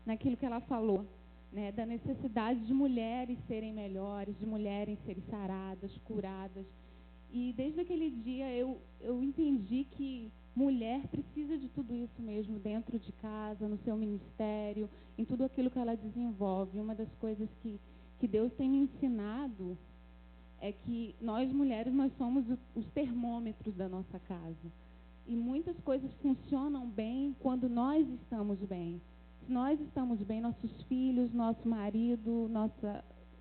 naquilo que ela falou, né, da necessidade de mulheres serem melhores, de mulheres serem saradas, curadas. E desde aquele dia eu entendi que mulher precisa de tudo isso mesmo dentro de casa, no seu ministério, em tudo aquilo que ela desenvolve. Uma das coisas que Deus tem me ensinado é que nós mulheres, nós somos os termômetros da nossa casa. E muitas coisas funcionam bem quando nós estamos bem. Se nós estamos bem, nossos filhos, nosso marido,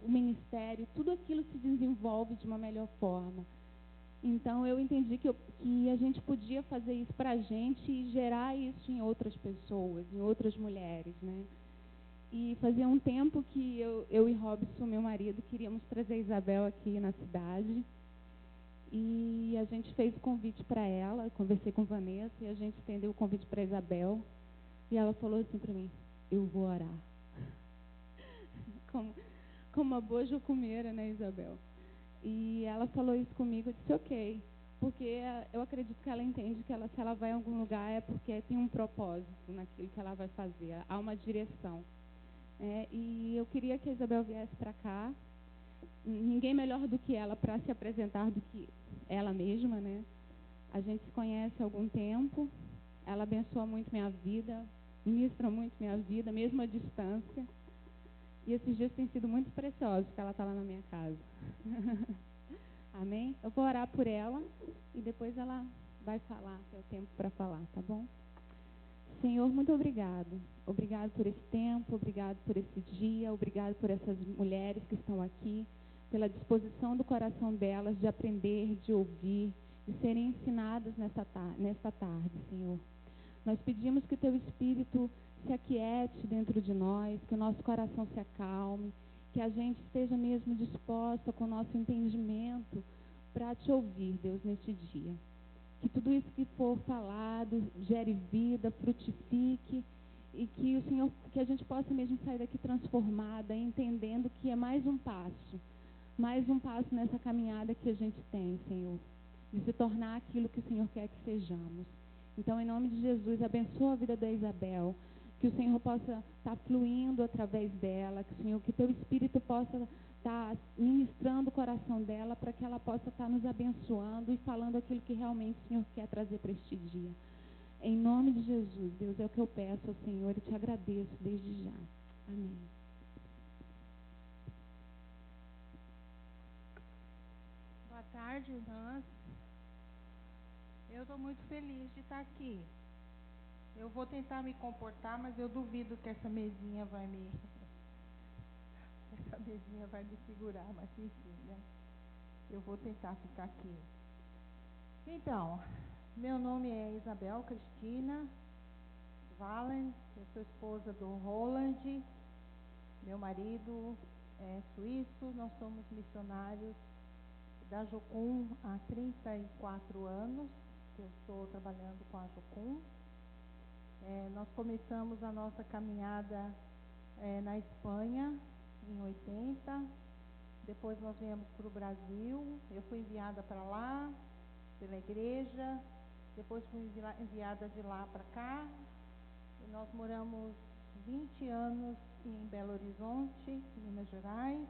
o ministério, tudo aquilo se desenvolve de uma melhor forma. Então eu entendi que a gente podia fazer isso para a gente e gerar isso em outras pessoas, em outras mulheres, né? E fazia um tempo que eu e Robson, meu marido, queríamos trazer a Isabel aqui na cidade. E a gente fez o convite para ela, conversei com Vanessa e a gente estendeu o convite para Isabel. E ela falou assim para mim: eu vou orar. Como uma boa jucumeira, né, Isabel? E ela falou isso comigo, eu disse ok. Porque eu acredito que ela entende que se ela vai em algum lugar é porque tem um propósito naquilo que ela vai fazer, há uma direção. E eu queria que a Isabel viesse para cá. Ninguém melhor do que ela para se apresentar do que ela mesma, né? A gente se conhece há algum tempo. Ela abençoa muito minha vida, ministra muito minha vida, mesmo à distância. E esses dias têm sido muito preciosos, porque ela está lá na minha casa. Amém? Eu vou orar por ela e depois ela vai falar, tem o tempo para falar, tá bom? Senhor, muito obrigado. Obrigado por esse tempo, obrigado por esse dia, obrigado por essas mulheres que estão aqui, pela disposição do coração delas de aprender, de ouvir, de serem ensinadas nesta tarde, Senhor. Nós pedimos que o Teu Espírito se aquiete dentro de nós, que o nosso coração se acalme, que a gente esteja mesmo disposta com o nosso entendimento para Te ouvir, Deus, neste dia. Que tudo isso que for falado gere vida, frutifique e que que a gente possa mesmo sair daqui transformada, entendendo que é mais um passo nessa caminhada que a gente tem, Senhor, de se tornar aquilo que o Senhor quer que sejamos. Então, em nome de Jesus, abençoa a vida da Isabel, que o Senhor possa estar fluindo através dela, que Teu Espírito possa estar ministrando o coração dela para que ela possa estar nos abençoando e falando aquilo que realmente o Senhor quer trazer para este dia. Em nome de Jesus, Deus, é o que eu peço ao Senhor e Te agradeço desde já. Amém. Boa tarde, irmãs. Eu estou muito feliz de estar aqui. Eu vou tentar me comportar, mas eu duvido que essa mesinha vai me segurar, mas enfim, né? Eu vou tentar ficar aqui. Então, meu nome é Isabel Cristina Valen, eu sou esposa do Roland, meu marido é suíço, nós somos missionários da Jocum há 34 anos, que eu estou trabalhando com a Jocum. Nós começamos a nossa caminhada na Espanha, em 80, depois nós viemos para o Brasil, eu fui enviada para lá, pela igreja, depois fui enviada de lá para cá, e nós moramos 20 anos em Belo Horizonte, Minas Gerais,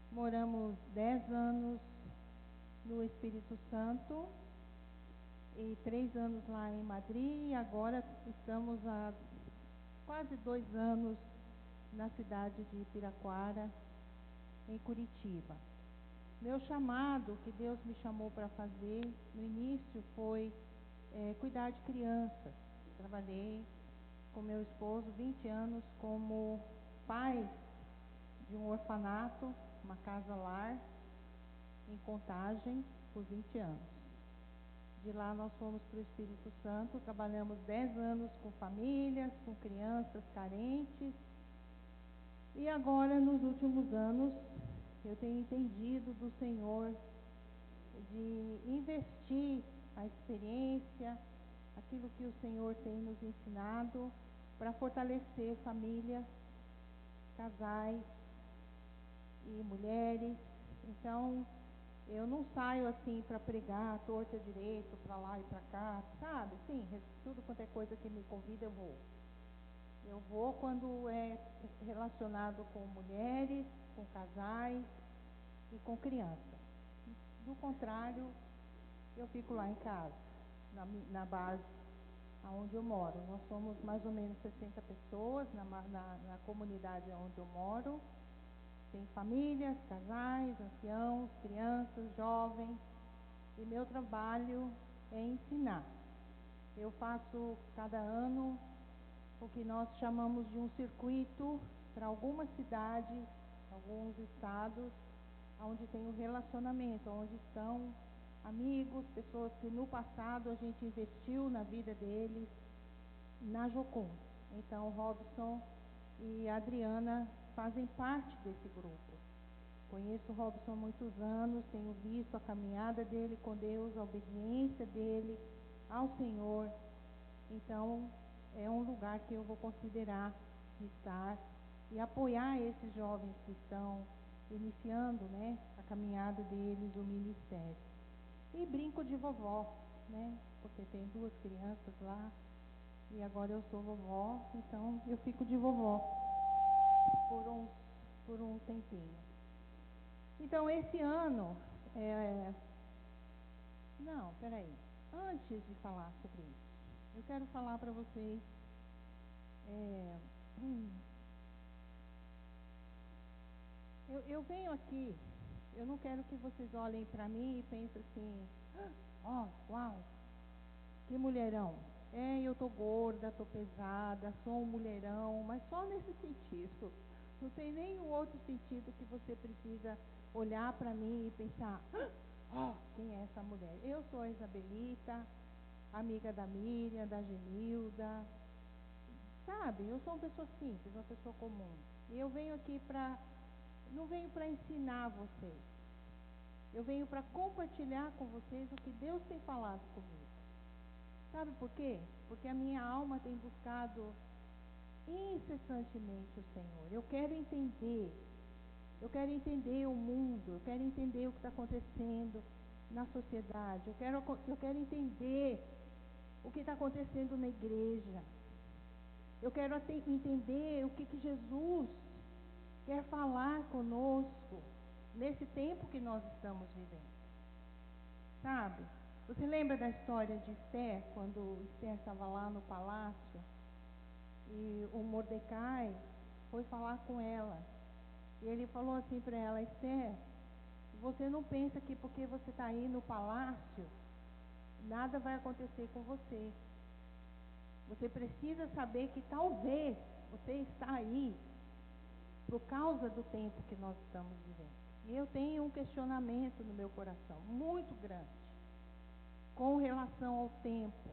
moramos 10 anos no Espírito Santo, e 3 anos lá em Madrid, e agora estamos há quase 2 anos na cidade de Piraquara, em Curitiba. Meu chamado, que Deus me chamou para fazer, no início foi cuidar de crianças. Trabalhei com meu esposo 20 anos como pai de um orfanato, uma casa-lar, em Contagem, por 20 anos. De lá nós fomos para o Espírito Santo, trabalhamos 10 anos com famílias, com crianças carentes. E agora, nos últimos anos, eu tenho entendido do Senhor de investir a experiência, aquilo que o Senhor tem nos ensinado, para fortalecer famílias, casais e mulheres. Então, eu não saio assim para pregar torta direito, para lá e para cá, sabe? Sim, tudo quanto é coisa que me convida eu vou. Eu vou quando é relacionado com mulheres, com casais e com crianças. Do contrário, eu fico lá em casa, na base onde eu moro. Nós somos mais ou menos 60 pessoas na comunidade onde eu moro. Tem famílias, casais, anciãos, crianças, jovens. E meu trabalho é ensinar. Eu faço cada ano o que nós chamamos de um circuito para algumas cidades, alguns estados, onde tem um relacionamento, onde estão amigos, pessoas que no passado a gente investiu na vida deles, na Jocum. Então, Robson e a Adriana fazem parte desse grupo. Conheço o Robson há muitos anos, tenho visto a caminhada dele com Deus, a obediência dele ao Senhor. Então, é um lugar que eu vou considerar de estar e apoiar esses jovens que estão iniciando, né, a caminhada deles, o ministério. E brinco de vovó, né, porque tem 2 crianças lá e agora eu sou vovó, então eu fico de vovó por um tempinho. Então, esse ano, não, peraí, antes de falar sobre isso, eu quero falar para vocês, eu venho aqui, eu não quero que vocês olhem para mim e pensem assim, uau, que mulherão. Eu tô gorda, tô pesada, sou um mulherão, mas só nesse sentido. Não tem nenhum outro sentido que você precisa olhar para mim e pensar, quem é essa mulher? Eu sou a Isabelita, amiga da Miriam, da Genilda, sabe? Eu sou uma pessoa simples, uma pessoa comum. E eu venho aqui não venho para ensinar vocês. Eu venho para compartilhar com vocês o que Deus tem falado comigo. Sabe por quê? Porque a minha alma tem buscado incessantemente o Senhor. Eu quero entender o mundo, eu quero entender o que está acontecendo na sociedade, eu quero entender o que está acontecendo na igreja. Eu quero entender o que Jesus quer falar conosco nesse tempo que nós estamos vivendo. Sabe? Você lembra da história de Esther, quando Esther estava lá no palácio e o Mordecai foi falar com ela. E ele falou assim para ela, Esther, você não pensa que porque você está aí no palácio, nada vai acontecer com você. Você precisa saber que talvez você está aí por causa do tempo que nós estamos vivendo. E eu tenho um questionamento no meu coração, muito grande, com relação ao tempo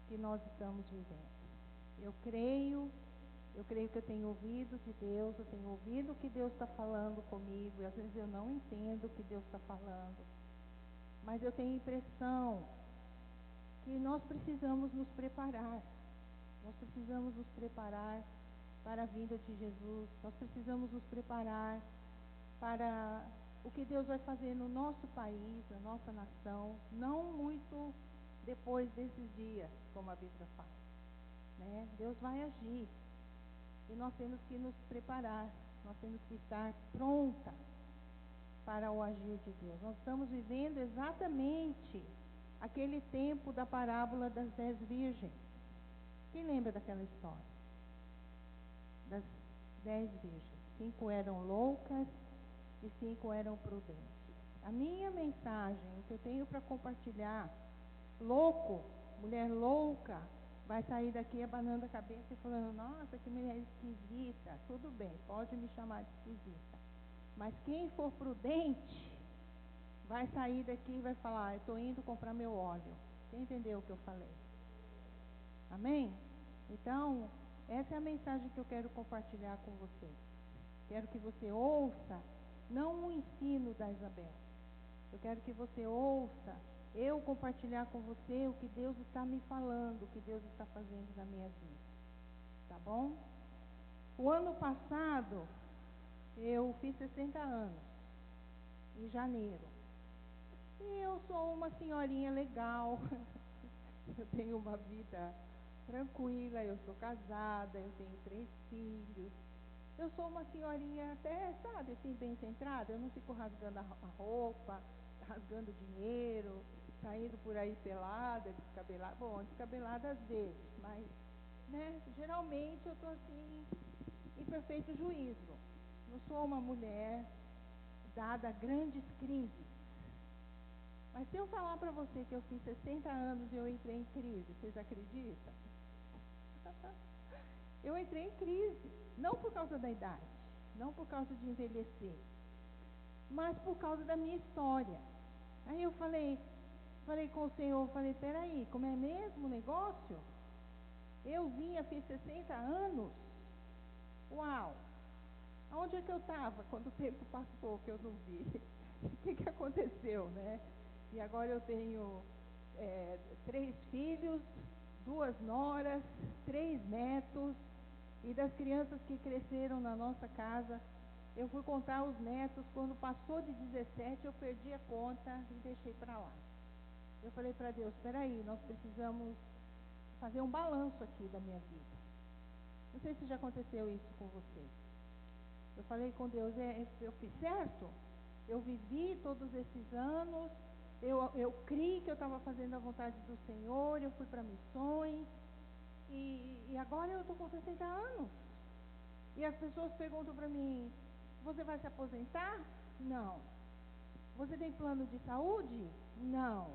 que nós estamos vivendo. Eu creio que eu tenho ouvido de Deus, eu tenho ouvido o que Deus está falando comigo, e às vezes eu não entendo o que Deus está falando, mas eu tenho a impressão que nós precisamos nos preparar para a vinda de Jesus, nós precisamos nos preparar para o que Deus vai fazer no nosso país, na nossa nação, não muito depois desses dias, como a Bíblia fala, né? Deus vai agir e nós temos que nos preparar, nós temos que estar pronta para o agir de Deus. Nós estamos vivendo exatamente aquele tempo da parábola das 10 virgens. Quem lembra daquela história? Das 10 virgens. 5 eram loucas e 5 eram prudentes. A minha mensagem, o que eu tenho para compartilhar, mulher louca, vai sair daqui abanando a cabeça e falando, nossa, que mulher esquisita. Tudo bem, pode me chamar de esquisita. Mas quem for prudente, vai sair daqui e vai falar, eu estou indo comprar meu óleo. Quem entendeu o que eu falei? Amém? Então, essa é a mensagem que eu quero compartilhar com você. Quero que você ouça, não o ensino da Isabel. Eu quero que você ouça, eu compartilhar com você o que Deus está me falando, o que Deus está fazendo na minha vida. Tá bom? O ano passado, eu fiz 60 anos, em janeiro. E eu sou uma senhorinha legal. Eu tenho uma vida tranquila, eu sou casada, eu tenho 3 filhos. Eu sou uma senhorinha até, sabe, assim, bem centrada. Eu não fico rasgando a roupa, rasgando dinheiro, saindo por aí pelada, descabelada. Bom, descabelada às vezes, mas, né, geralmente eu estou assim, em perfeito juízo. Não sou uma mulher dada a grandes crises. Mas se eu falar para você que eu fiz 60 anos e eu entrei em crise, vocês acreditam? Eu entrei em crise, não por causa da idade, não por causa de envelhecer, mas por causa da minha história. Aí eu falei com o Senhor, peraí, como é mesmo o negócio? Eu vinha, fiz 60 anos, uau! Onde é que eu estava quando o tempo passou que eu não vi? O que aconteceu, né? E agora eu tenho 3 filhos, 2 noras, 3 netos, e das crianças que cresceram na nossa casa, eu fui contar os netos, quando passou de 17 eu perdi a conta e deixei para lá. Eu falei para Deus, peraí, nós precisamos fazer um balanço aqui da minha vida. Não sei se já aconteceu isso com vocês. Eu falei com Deus, eu fiz certo? Eu vivi todos esses anos, eu criei que eu estava fazendo a vontade do Senhor, eu fui para missões, e agora eu estou com 60 anos. E as pessoas perguntam para mim, você vai se aposentar? Não. Você tem plano de saúde? Não.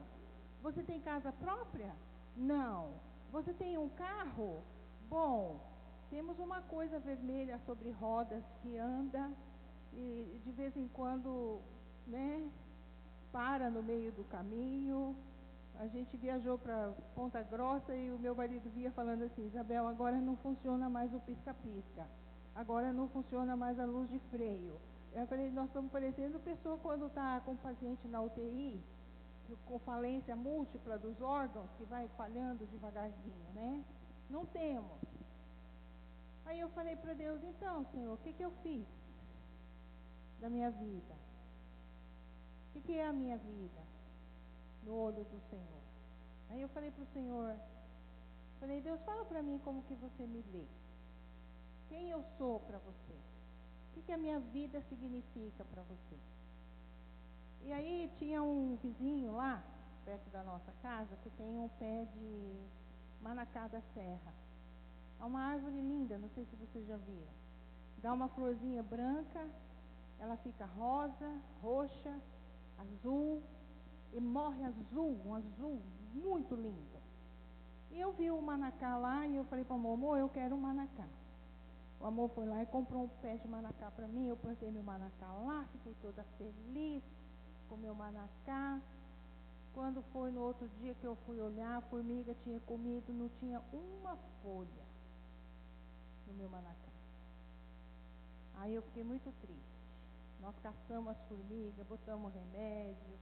Você tem casa própria? Não. Você tem um carro? Bom, temos uma coisa vermelha sobre rodas que anda e de vez em quando, né, para no meio do caminho. A gente viajou para Ponta Grossa e o meu marido via falando assim, Isabel, agora não funciona mais o pisca-pisca, agora não funciona mais a luz de freio. Eu falei, nós estamos parecendo pessoa quando está com paciente na UTI, com falência múltipla dos órgãos, que vai falhando devagarzinho, né? Não temos. Aí eu falei para Deus, então, Senhor, o que eu fiz da minha vida? O que é a minha vida no olho do Senhor? Aí eu falei para o Senhor, falei, Deus, fala para mim como que você me vê. Quem eu sou para você? O que a minha vida significa para você? E aí tinha um vizinho lá, perto da nossa casa, que tem um pé de manacá da serra. É uma árvore linda, não sei se vocês já viram. Dá uma florzinha branca, ela fica rosa, roxa, azul, e morre azul, um azul muito lindo. E eu vi o manacá lá e eu falei para o amor, eu quero um manacá. O amor foi lá e comprou um pé de manacá para mim, eu plantei meu manacá lá, fiquei toda feliz com meu manacá. Quando foi no outro dia que eu fui olhar, a formiga tinha comido, não tinha uma folha no meu manacá. Aí eu fiquei muito triste. Nós caçamos as formigas, botamos remédio,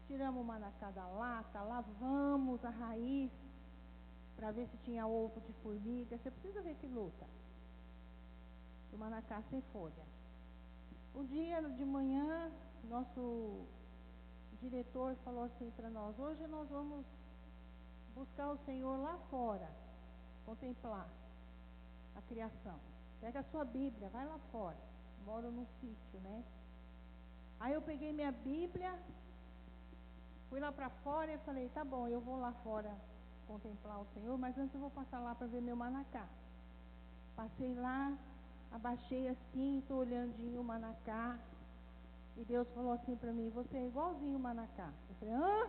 tiramos o manacá da lata, lavamos a raiz para ver se tinha ovo de formiga. Você precisa ver que luta. O manacá sem folha. Um dia de manhã, nosso diretor falou assim para nós, hoje nós vamos buscar o Senhor lá fora, contemplar a criação. Pega a sua Bíblia, vai lá fora. Moro num sítio, né? Aí eu peguei minha Bíblia, fui lá para fora e falei, tá bom, eu vou lá fora contemplar o Senhor, mas antes eu vou passar lá para ver meu manacá. Passei lá, abaixei assim, estou olhandinho o manacá, e Deus falou assim para mim, você é igualzinho o manacá. Eu falei, hã?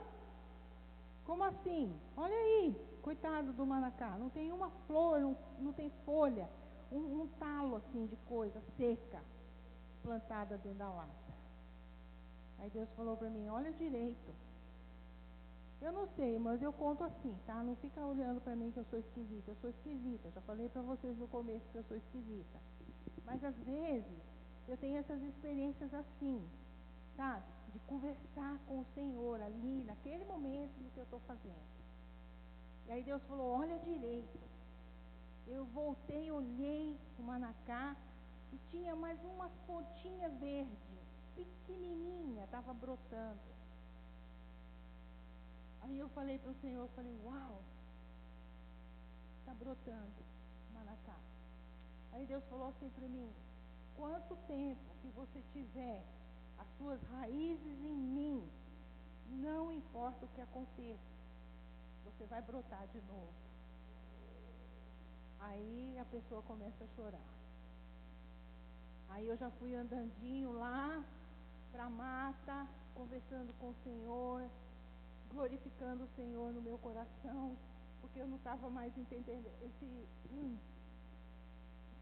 Como assim? Olha aí, coitado do manacá, não tem uma flor, não tem folha, um talo assim de coisa seca, plantada dentro da lata. Aí Deus falou para mim, olha direito. Eu não sei, mas eu conto assim, tá? Não fica olhando para mim que eu sou esquisita. Eu sou esquisita, já falei para vocês no começo que eu sou esquisita. Mas às vezes eu tenho essas experiências assim, sabe? De conversar com o Senhor ali, naquele momento no que eu estou fazendo. E aí Deus falou, olha direito. Eu voltei, olhei o manacá e tinha mais umas pontinhas verdes, pequenininha, estava brotando. Aí eu falei para o Senhor, falei, uau, está brotando, Manacá. Aí Deus falou assim para mim: quanto tempo que você tiver as suas raízes em mim, não importa o que aconteça, você vai brotar de novo. Aí a pessoa começa a chorar. Aí eu já fui andandinho lá para a mata, conversando com o Senhor, glorificando o Senhor no meu coração, porque eu não estava mais entendendo esse...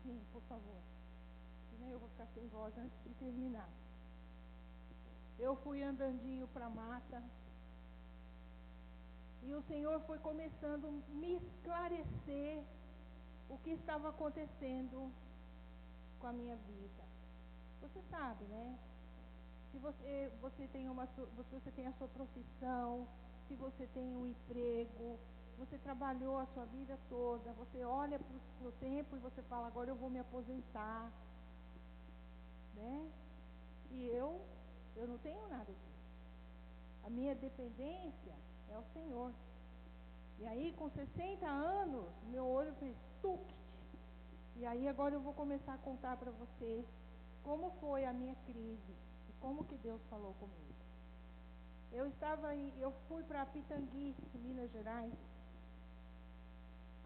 Sim, por favor. Senão eu vou ficar sem voz antes de terminar. Eu fui andandinho para a mata, e o Senhor foi começando a me esclarecer o que estava acontecendo com a minha vida. Você sabe, né? Se você tem a sua profissão, se você tem um emprego, você trabalhou a sua vida toda, você olha para o seu tempo e você fala: agora eu vou me aposentar, né? E eu não tenho nada disso. A minha dependência é o Senhor. E aí, com 60 anos, meu olho fez tuc. E aí agora eu vou começar a contar para você como foi a minha crise e como que Deus falou comigo. Eu fui para Pitangui, Minas Gerais,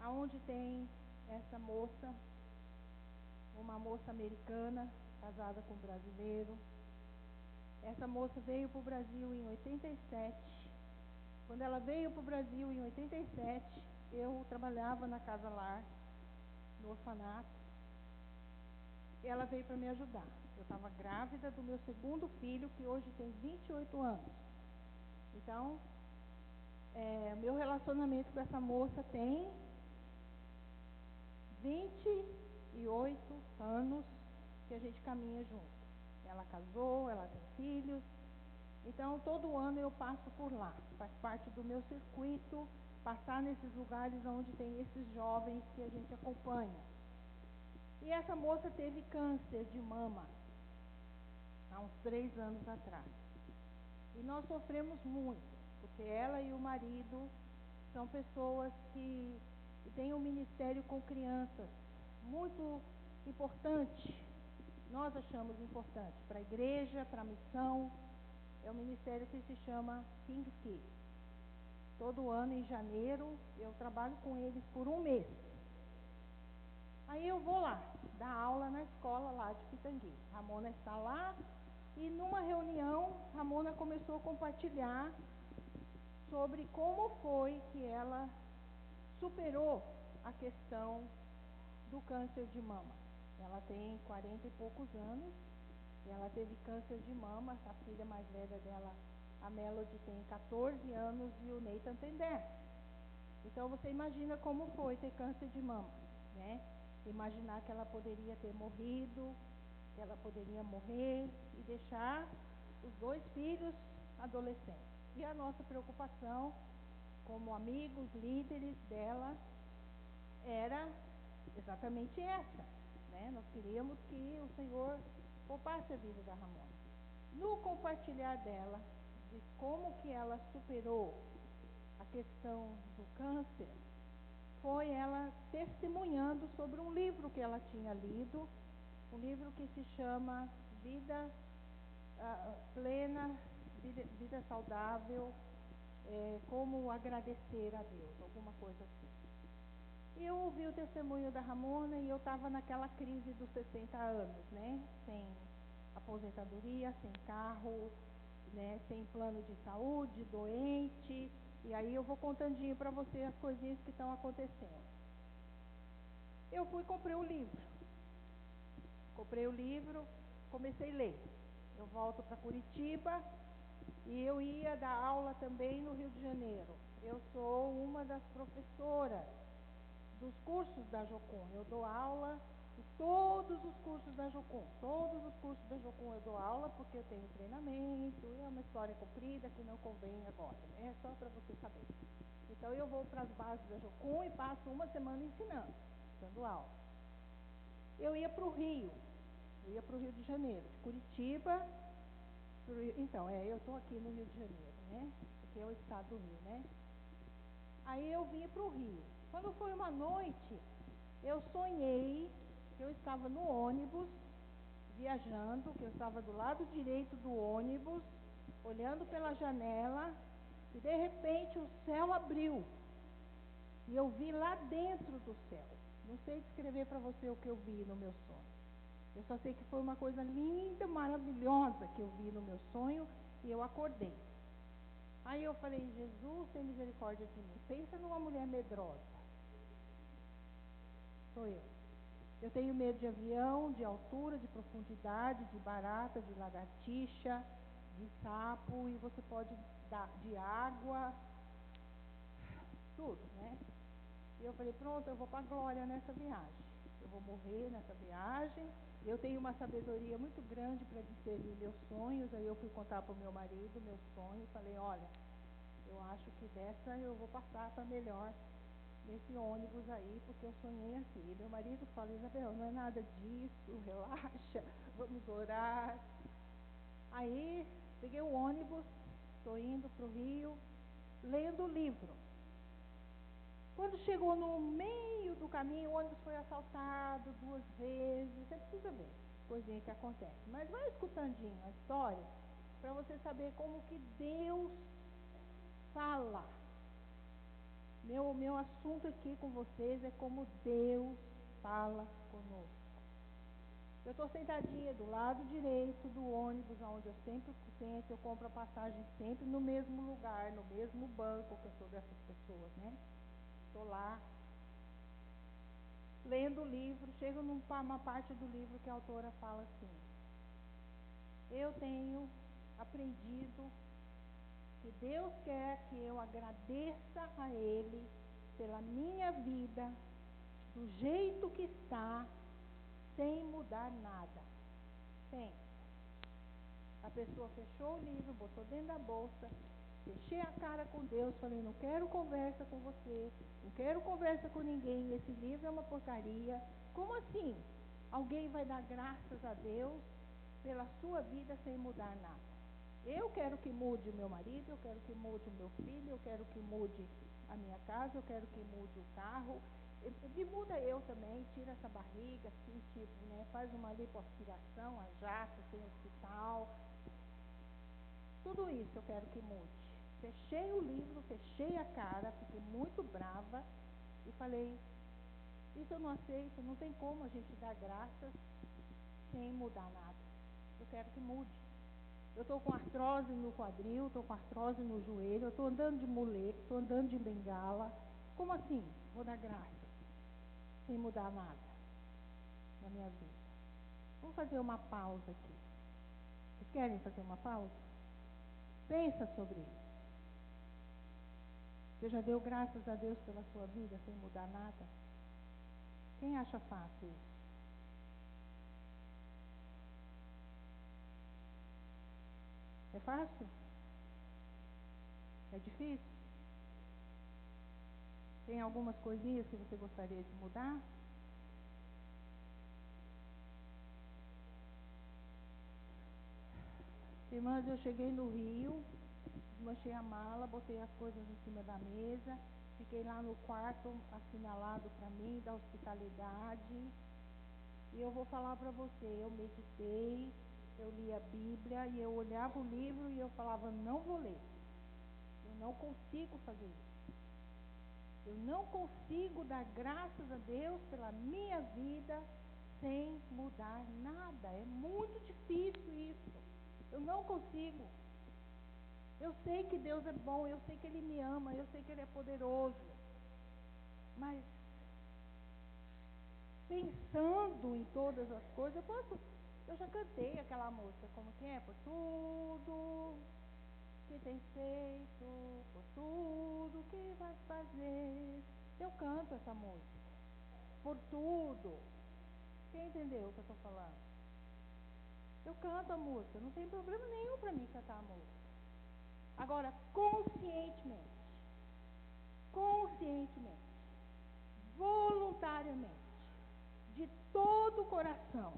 aonde tem essa moça, uma moça americana, casada com um brasileiro. Essa moça veio para o Brasil em 87. Quando ela veio para o Brasil em 87, eu trabalhava na Casa Lar, no orfanato. Ela veio para me ajudar. Eu estava grávida do meu segundo filho, que hoje tem 28 anos. Então, meu relacionamento com essa moça tem 28 anos que a gente caminha junto. Ela casou, ela tem filhos. Então, todo ano eu passo por lá. Faz parte do meu circuito, passar nesses lugares onde tem esses jovens que a gente acompanha. E essa moça teve câncer de mama há uns 3 anos atrás. E nós sofremos muito, porque ela e o marido são pessoas que têm um ministério com crianças muito importante. Nós achamos importante para a igreja, para a missão. É um ministério que se chama King's Kids. Todo ano, em janeiro, eu trabalho com eles por um mês. Aí eu vou lá, dar aula na escola lá de Pitangui. Ramona está lá e numa reunião, Ramona começou a compartilhar sobre como foi que ela superou a questão do câncer de mama. Ela tem 40 e poucos anos, e ela teve câncer de mama. A filha mais velha dela, a Melody, tem 14 anos e o Nathan tem 10. Então você imagina como foi ter câncer de mama, né? Imaginar que ela poderia ter morrido, que ela poderia morrer e deixar os 2 filhos adolescentes. E a nossa preocupação, como amigos, líderes dela, era exatamente essa, né? Nós queríamos que o Senhor poupasse a vida da Ramona. No compartilhar dela, de como que ela superou a questão do câncer, foi ela testemunhando sobre um livro que ela tinha lido, um livro que se chama Vida Plena, Vida Saudável, Como Agradecer a Deus, alguma coisa assim. E eu ouvi o testemunho da Ramona e eu estava naquela crise dos 60 anos, né? Sem aposentadoria, sem carro, né? Sem plano de saúde, doente. E aí eu vou contandinho para você as coisinhas que estão acontecendo. Eu fui e comprei o livro. Comprei o livro, comecei a ler. Eu volto para Curitiba e eu ia dar aula também no Rio de Janeiro. Eu sou uma das professoras dos cursos da Jocum. Eu dou aula em todos os cursos da Jocum. Todos os cursos da Jocum eu dou aula porque eu tenho treinamento. É uma história comprida que não convém agora, né? É só para você saber. Então eu vou para as bases da Jocum e passo uma semana ensinando, dando aula. Eu ia para o Rio. Eu ia para o Rio de Janeiro, de Curitiba. Então, eu estou aqui no Rio de Janeiro, né? Porque é o estado do Rio, né? Aí eu vinha para o Rio. Quando foi uma noite, eu sonhei que eu estava no ônibus, viajando, que eu estava do lado direito do ônibus, olhando pela janela, e de repente o céu abriu. E eu vi lá dentro do céu. Não sei descrever para você o que eu vi no meu sonho. Eu só sei que foi uma coisa linda, maravilhosa que eu vi no meu sonho, e eu acordei. Aí eu falei, Jesus, tem misericórdia de mim. Pensa numa mulher medrosa. Sou eu. Eu tenho medo de avião, de altura, de profundidade, de barata, de lagartixa, de sapo, e você pode dar de água, tudo, né? E eu falei, pronto, eu vou para a glória nessa viagem. Eu vou morrer nessa viagem. Eu tenho uma sabedoria muito grande para discernir meus sonhos. Aí eu fui contar para o meu marido meu sonho e falei, olha, eu acho que dessa eu vou passar para melhor nesse ônibus aí, porque eu sonhei assim. E meu marido fala, Isabel, não é nada disso, relaxa, vamos orar. Aí peguei o ônibus, estou indo para o Rio, lendo o livro. Quando chegou no meio do caminho, o ônibus foi assaltado 2 vezes. Você precisa ver, coisinha que acontece. Mas vai escutandinho a história, para você saber como que Deus fala. Meu assunto aqui com vocês é como Deus fala conosco. Eu estou sentadinha do lado direito do ônibus, onde eu sempre sento, eu compro a passagem sempre no mesmo lugar, no mesmo banco, que eu sou dessas pessoas, né? Estou lá, lendo o livro, chego numa parte do livro que a autora fala assim, eu tenho aprendido que Deus quer que eu agradeça a Ele pela minha vida, do jeito que está, sem mudar nada. Sem. A pessoa fechou o livro, botou dentro da bolsa, fechei a cara com Deus, falei, não quero conversa com você, não quero conversa com ninguém, esse livro é uma porcaria. Como assim? Alguém vai dar graças a Deus pela sua vida sem mudar nada? Eu quero que mude o meu marido, eu quero que mude o meu filho, eu quero que mude a minha casa, eu quero que mude o carro. Me muda eu também, tira essa barriga, assim, tipo, né? Faz uma lipoaspiração, a jato, tem hospital. Tudo isso eu quero que mude. Fechei o livro, fechei a cara, fiquei muito brava e falei, isso eu não aceito, não tem como a gente dar graças sem mudar nada. Eu quero que mude. Eu estou com artrose no quadril, estou com artrose no joelho, eu estou andando de muleta, estou andando de bengala. Como assim? Vou dar graças sem mudar nada na minha vida. Vamos fazer uma pausa aqui. Vocês querem fazer uma pausa? Pensa sobre isso. Você já deu graças a Deus pela sua vida sem mudar nada? Quem acha fácil isso? É fácil? É difícil? Tem algumas coisinhas que você gostaria de mudar? Irmãs, eu cheguei no Rio, desmanchei a mala, botei as coisas em cima da mesa, fiquei lá no quarto assinalado para mim, da hospitalidade. E eu vou falar para você, eu meditei, eu li a Bíblia e eu olhava o livro e eu falava, não vou ler. Eu não consigo fazer isso. Eu não consigo dar graças a Deus pela minha vida sem mudar nada. É muito difícil isso. Eu não consigo. Eu sei que Deus é bom, eu sei que Ele me ama, eu sei que Ele é poderoso. Mas, pensando em todas as coisas, eu já cantei aquela música, como que é? Por tudo que tem feito, por tudo que vai fazer. Eu canto essa música. Por tudo. Quem entendeu o que eu estou falando? Eu canto a música, não tem problema nenhum para mim cantar a música. Agora, conscientemente, voluntariamente, de todo o coração,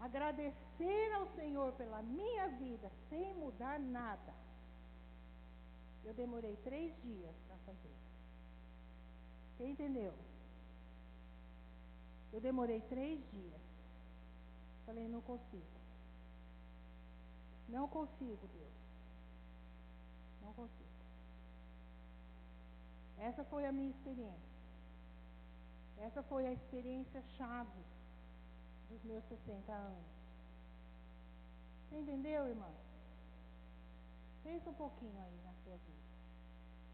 agradecer ao Senhor pela minha vida, sem mudar nada. Eu demorei 3 dias para fazer. Quem entendeu? Eu demorei 3 dias. Falei, não consigo. Não consigo, Deus. Não consigo. Essa foi a minha experiência. Essa foi a experiência chave dos meus 60 anos. Você entendeu, irmã? Pensa um pouquinho aí na sua vida.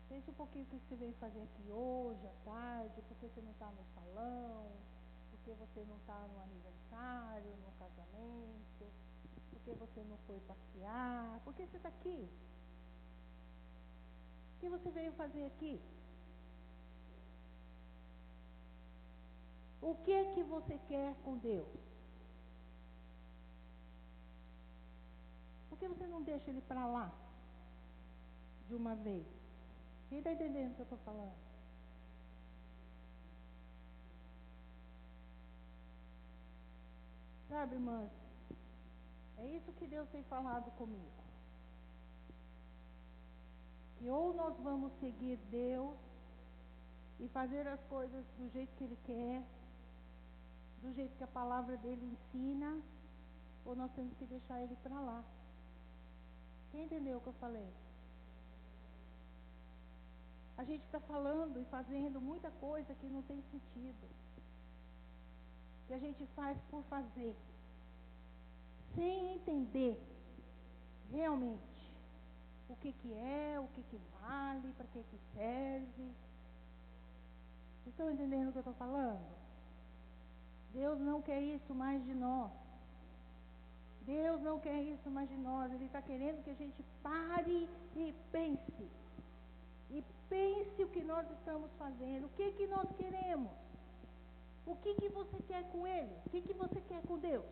Pensa um pouquinho o que você veio fazer aqui hoje, à tarde, porque você não está no salão, porque você não está no aniversário, no casamento, porque você não foi passear, porque você está aqui. O que você veio fazer aqui? O que é que você quer com Deus? Por que você não deixa Ele para lá de uma vez? Quem está entendendo o que eu estou falando? Sabe, irmãs, é isso que Deus tem falado comigo. Que ou nós vamos seguir Deus e fazer as coisas do jeito que Ele quer, do jeito que a palavra dele ensina, ou nós temos que deixar Ele para lá. Quem entendeu o que eu falei? A gente está falando e fazendo muita coisa que não tem sentido. Que a gente faz por fazer. Sem entender realmente o que é, o que vale, para que serve. Vocês estão entendendo o que eu estou falando? Deus não quer isso mais de nós. Deus não quer isso mais de nós. Ele está querendo que a gente pare e pense. E pense o que nós estamos fazendo. O que nós queremos? O que você quer com Ele? O que você quer com Deus?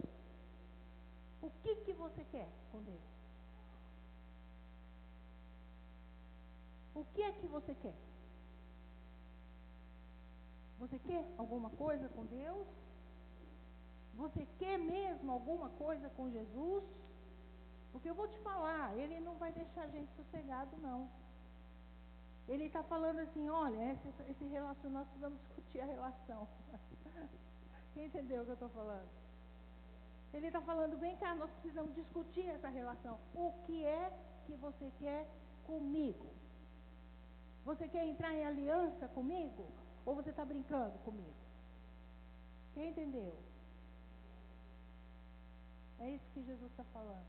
O que você quer com Deus? O que é que você quer? Você quer alguma coisa com Deus? Você quer mesmo alguma coisa com Jesus? Porque eu vou te falar, Ele não vai deixar a gente sossegado, não. Ele está falando assim, olha, esse relacionamento, nós precisamos discutir a relação. Quem entendeu o que eu estou falando? Ele está falando, vem cá, nós precisamos discutir essa relação. O que é que você quer comigo? Você quer entrar em aliança comigo? Ou você está brincando comigo? Quem entendeu? É isso que Jesus está falando.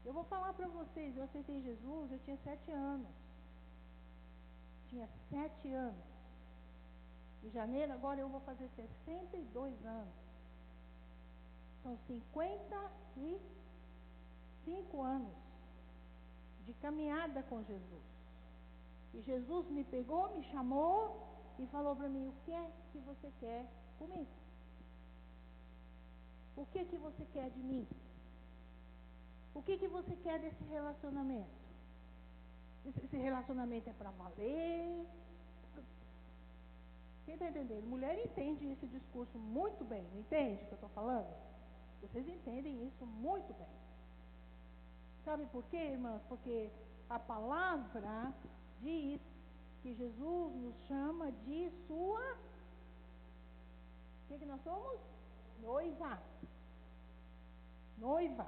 Eu vou falar para vocês, eu aceitei Jesus, eu tinha 7 anos. Tinha 7 anos. Em janeiro, agora eu vou fazer 62 anos. São 55 anos de caminhada com Jesus. E Jesus me pegou, me chamou e falou para mim, o que é que você quer comigo? O que você quer de mim? O que você quer desse relacionamento? Esse relacionamento é para valer? Quem está entendendo? Mulher entende esse discurso muito bem, não entende o que eu estou falando? Vocês entendem isso muito bem. Sabe por quê, irmãs? Porque a palavra diz que Jesus nos chama de sua... O que nós somos? Noiva. Noiva.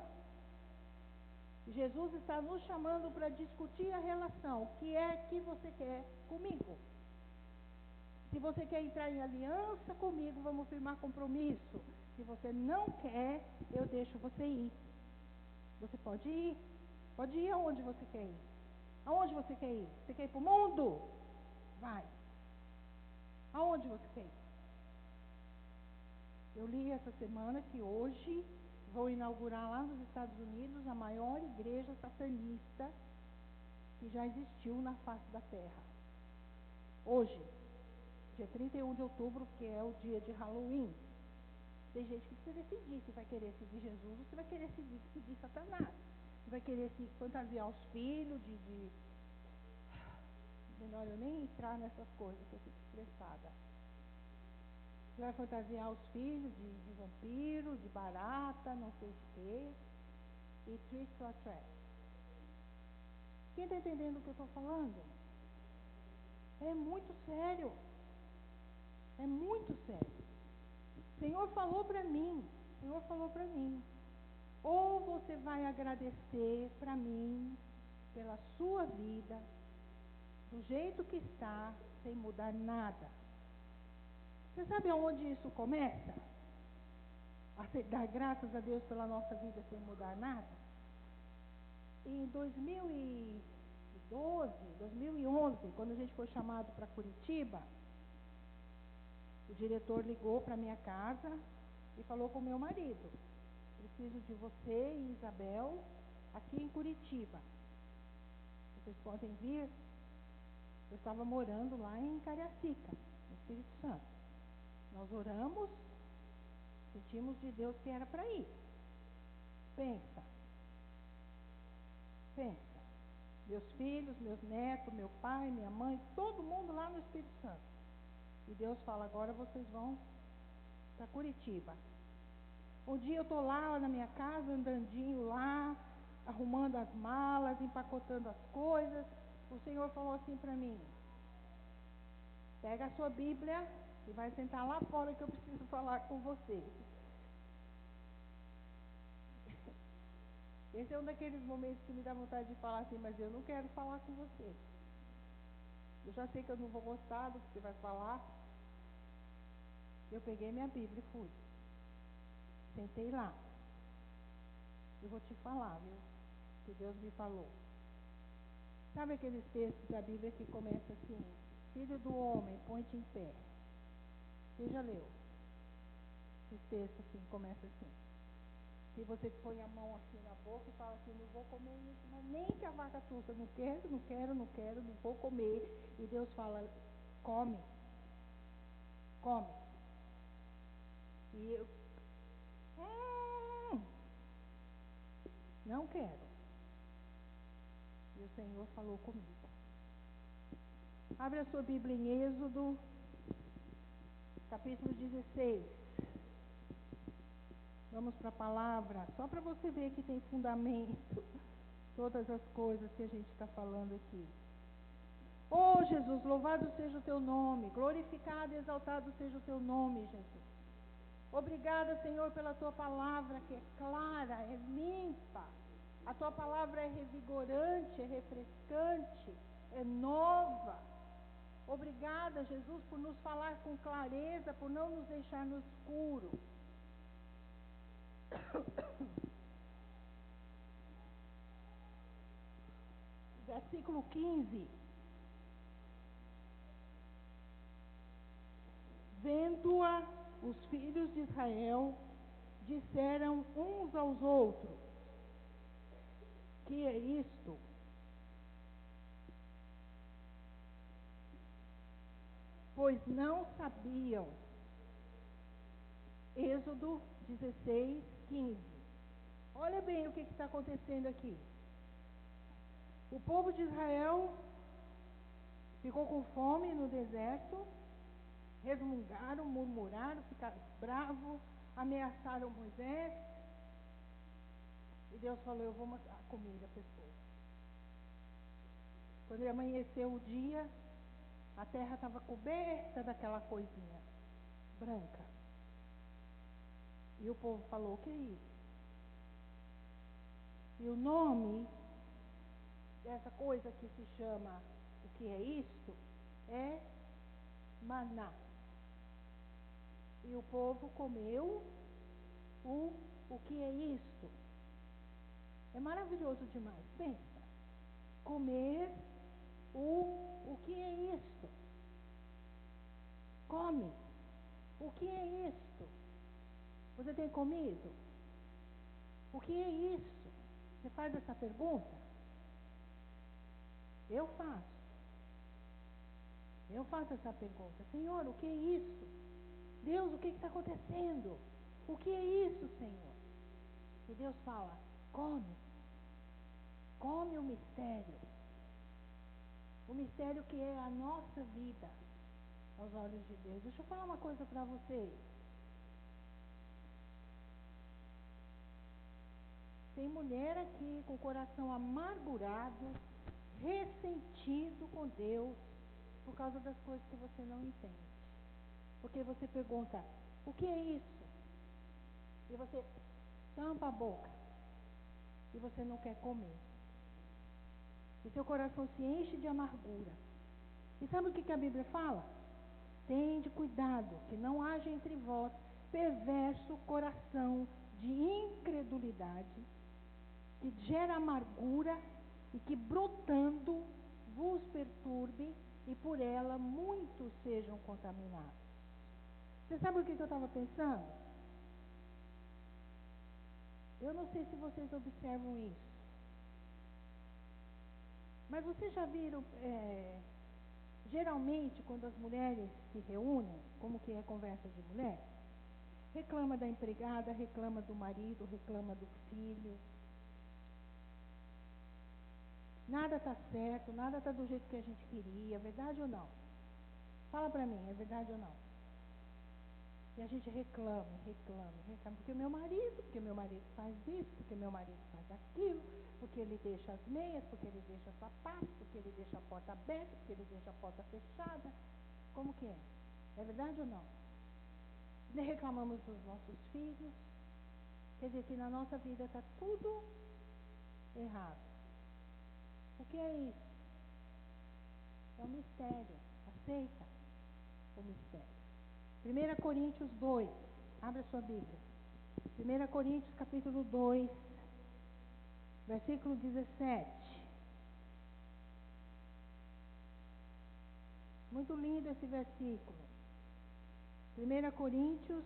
Jesus está nos chamando para discutir a relação. O que é que você quer comigo? Se você quer entrar em aliança comigo, vamos firmar compromisso. Se você não quer, eu deixo você ir. Você pode ir. Pode ir aonde você quer ir. Aonde você quer ir? Você quer ir para o mundo? Vai. Aonde você quer ir? Eu li essa semana que hoje vão inaugurar lá nos Estados Unidos a maior igreja satanista que já existiu na face da terra. Hoje, dia 31 de outubro, que é o dia de Halloween. Tem gente que precisa decidir se vai querer seguir Jesus ou se vai querer seguir Satanás. Se vai querer se fantasiar os filhos Melhor eu nem entrar nessas coisas que eu fico estressada. Você vai fantasiar os filhos de vampiro, de barata, não sei de quê. E trick or treat. Quem está entendendo o que eu estou falando? É muito sério. É muito sério. O Senhor falou para mim. Ou você vai agradecer para mim pela sua vida, do jeito que está, sem mudar nada. Você sabe aonde isso começa? A dar graças a Deus pela nossa vida sem mudar nada? Em 2011, quando a gente foi chamado para Curitiba, o diretor ligou para minha casa e falou com o meu marido: preciso de você e Isabel aqui em Curitiba. Vocês podem vir? Eu estava morando lá em Cariacica, no Espírito Santo. Nós oramos, sentimos de Deus que era para ir. Pensa. Meus filhos, meus netos, meu pai, minha mãe, todo mundo lá no Espírito Santo. E Deus fala: agora vocês vão para Curitiba. Um dia eu estou lá na minha casa, andandinho lá, arrumando as malas, empacotando as coisas. O Senhor falou assim para mim: pega a sua Bíblia e vai sentar lá fora que eu preciso falar com você. Esse é um daqueles momentos que me dá vontade de falar assim: mas eu não quero falar com você. Eu já sei que eu não vou gostar do que você vai falar. Eu peguei minha Bíblia e fui. Sentei lá. Eu vou te falar, viu? Que Deus me falou. Sabe aqueles textos da Bíblia que começa assim: Filho do homem, põe-te em pé. Você já leu? Esse texto assim, começa assim. Se você põe a mão assim na boca e fala assim: não vou comer isso, mas nem que a vaca tussa, não quero, não vou comer. E Deus fala: come. E eu, não quero. E o Senhor falou comigo. Abre a sua Bíblia em Êxodo, capítulo 16. Vamos para a palavra, só para você ver que tem fundamento todas as coisas que a gente está falando aqui. Oh, Jesus, louvado seja o teu nome, glorificado e exaltado seja o teu nome, Jesus. Obrigada, Senhor, pela tua palavra que é clara, é limpa. A tua palavra é revigorante, é refrescante, é nova. Obrigada, Jesus, por nos falar com clareza, por não nos deixar no escuro. Versículo 15. Vendo-a, os filhos de Israel disseram uns aos outros: que é isto? Pois não sabiam. Êxodo 16, 15. Olha bem o que está acontecendo aqui. O povo de Israel ficou com fome no deserto, resmungaram, murmuraram, ficaram bravos, ameaçaram Moisés. E Deus falou: eu vou mandar comida para esse povo. Quando amanheceu o dia, a terra estava coberta daquela coisinha branca. E o povo falou: o que é isso? E o nome dessa coisa que se chama o que é isto é maná. E o povo comeu o que é isto. É maravilhoso demais. Pensa. Comer o que é isto. Come. O que é isto? Você tem comido? O que é isso? Você faz essa pergunta? Eu faço. Eu faço essa pergunta. Senhor, o que é isso? Deus, o que está acontecendo? O que é isso, Senhor? E Deus fala: come. Come o mistério. O mistério que é a nossa vida aos olhos de Deus. Deixa eu falar uma coisa para vocês. Tem mulher aqui com o coração amargurado, ressentido com Deus, por causa das coisas que você não entende. Porque você pergunta, o que é isso? E você tampa a boca. E você não quer comer. E seu coração se enche de amargura. E sabe o que a Bíblia fala? Tende cuidado, que não haja entre vós perverso coração de incredulidade, que gera amargura e que brotando vos perturbe e por ela muitos sejam contaminados. Você sabe o que eu estava pensando? Eu não sei se vocês observam isso, mas vocês já viram, geralmente quando as mulheres se reúnem, como que é conversa de mulher, reclama da empregada, reclama do marido, reclama do filho. Nada está certo, nada está do jeito que a gente queria, é verdade ou não? Fala para mim, é verdade ou não? E a gente reclama, porque meu marido faz isso, porque meu marido faz aquilo, porque ele deixa as meias, porque ele deixa o sapato, porque ele deixa a porta aberta, porque ele deixa a porta fechada. Como que é? É verdade ou não? Reclamamos dos nossos filhos, quer dizer que na nossa vida está tudo errado. O que é isso? É um mistério. Aceita o mistério. 1 Coríntios 2, abre a sua Bíblia. 1 Coríntios capítulo 2, versículo 17. Muito lindo esse versículo. 1 Coríntios.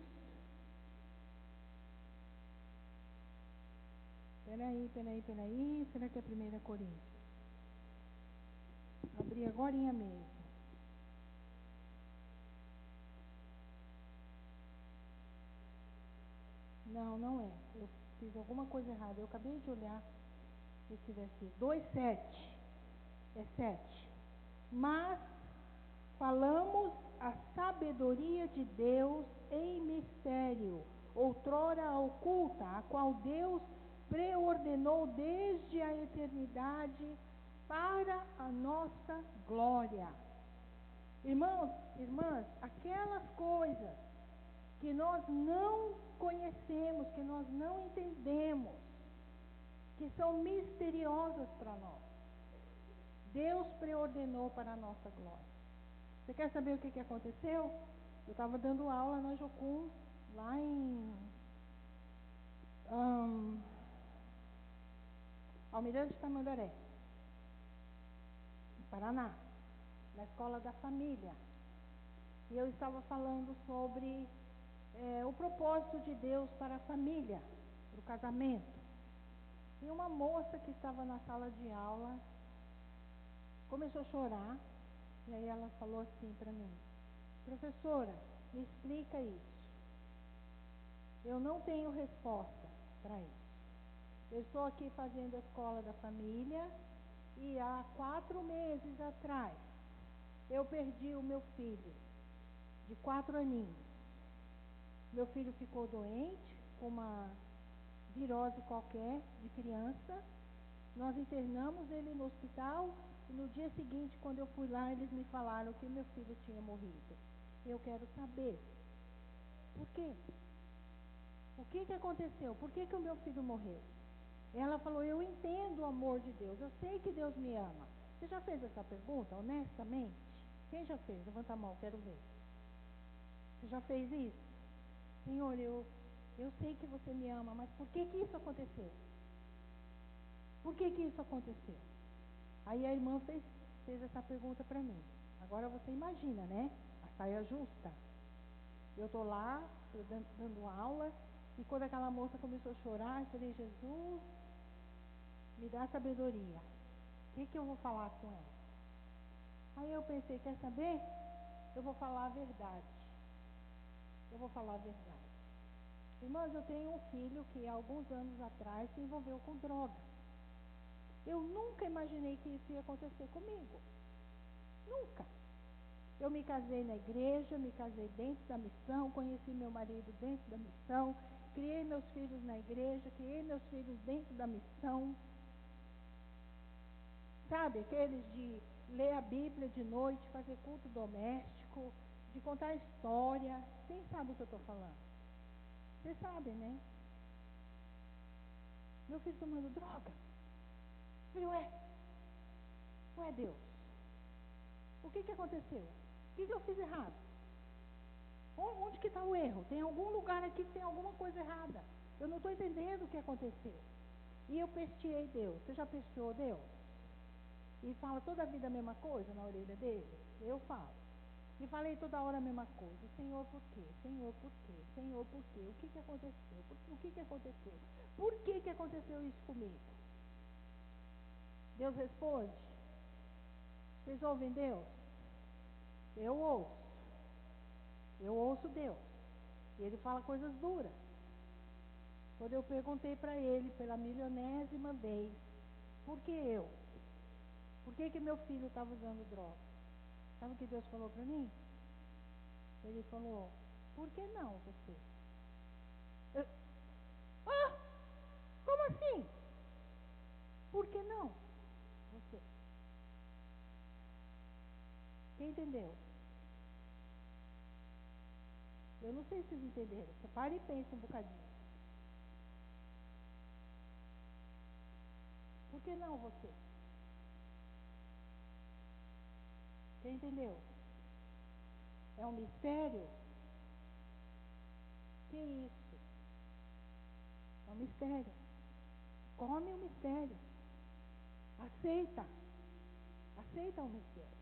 Peraí. Será que é 1 Coríntios? Abri agorinha mesmo. Não é. Eu fiz alguma coisa errada. Eu acabei de olhar esse versículo. 2:7. É 7. Mas falamos a sabedoria de Deus em mistério, outrora oculta, a qual Deus preordenou desde a eternidade para a nossa glória. Irmãos, irmãs, aquelas coisas que nós não conhecemos, que nós não entendemos, que são misteriosas para nós, Deus preordenou para a nossa glória. Você quer saber o que aconteceu? Eu estava dando aula na Jocum, lá em Almirante Tamandaré, no Paraná, na Escola da Família. E eu estava falando sobre o propósito de Deus para a família, para o casamento. E uma moça que estava na sala de aula começou a chorar, e aí ela falou assim para mim: professora, me explica isso. Eu não tenho resposta para isso. Eu estou aqui fazendo a escola da família e há 4 meses atrás eu perdi o meu filho, de 4 aninhos. Meu filho ficou doente, com uma virose qualquer de criança. Nós internamos ele no hospital e no dia seguinte, quando eu fui lá, eles me falaram que meu filho tinha morrido. Eu quero saber por quê? O que aconteceu? Por que o meu filho morreu? Ela falou: eu entendo o amor de Deus, eu sei que Deus me ama. Você já fez essa pergunta, honestamente? Quem já fez? Levanta a mão, quero ver. Você já fez isso? Senhor, eu sei que você me ama, mas por que isso aconteceu? Por que isso aconteceu? Aí a irmã fez essa pergunta para mim. Agora você imagina, né? A saia justa. Eu estou lá, dando aula, e quando aquela moça começou a chorar, eu falei: Jesus, me dá sabedoria. O que eu vou falar com ela? Aí eu pensei: quer saber? Eu vou falar a verdade. Irmãs, eu tenho um filho que há alguns anos atrás se envolveu com droga. Eu nunca imaginei que isso ia acontecer comigo. Nunca. Eu me casei na igreja, me casei dentro da missão, conheci meu marido dentro da missão, criei meus filhos na igreja, criei meus filhos dentro da missão. Sabe, aqueles de ler a Bíblia de noite, fazer culto doméstico, de contar história. Quem sabe o que eu estou falando? Vocês sabem, né? Meu filho tomando droga. Eu falei, ué Deus, o que aconteceu? O que eu fiz errado? Onde que está o erro? Tem algum lugar aqui que tem alguma coisa errada. Eu não estou entendendo o que aconteceu. E eu pesteei Deus. Você já pesteou Deus? E fala toda a vida a mesma coisa na orelha dele? Eu falo. E falei toda hora a mesma coisa. Senhor, por quê? Senhor, por quê? Senhor, por quê? O que aconteceu? O que aconteceu? Por que aconteceu isso comigo? Deus responde. Vocês ouvem Deus? Eu ouço. Eu ouço Deus. E Ele fala coisas duras. Quando eu perguntei para Ele, pela milionésima vez, por que eu? Por que meu filho estava usando droga? Sabe o que Deus falou para mim? Ele falou, por que não você? Como assim? Por que não você? Quem entendeu? Eu não sei se vocês entenderam. Você para e pensa um bocadinho. Por que não você? Quem entendeu? É um mistério? Que isso? É um mistério. Come o mistério. Aceita. Aceita o mistério.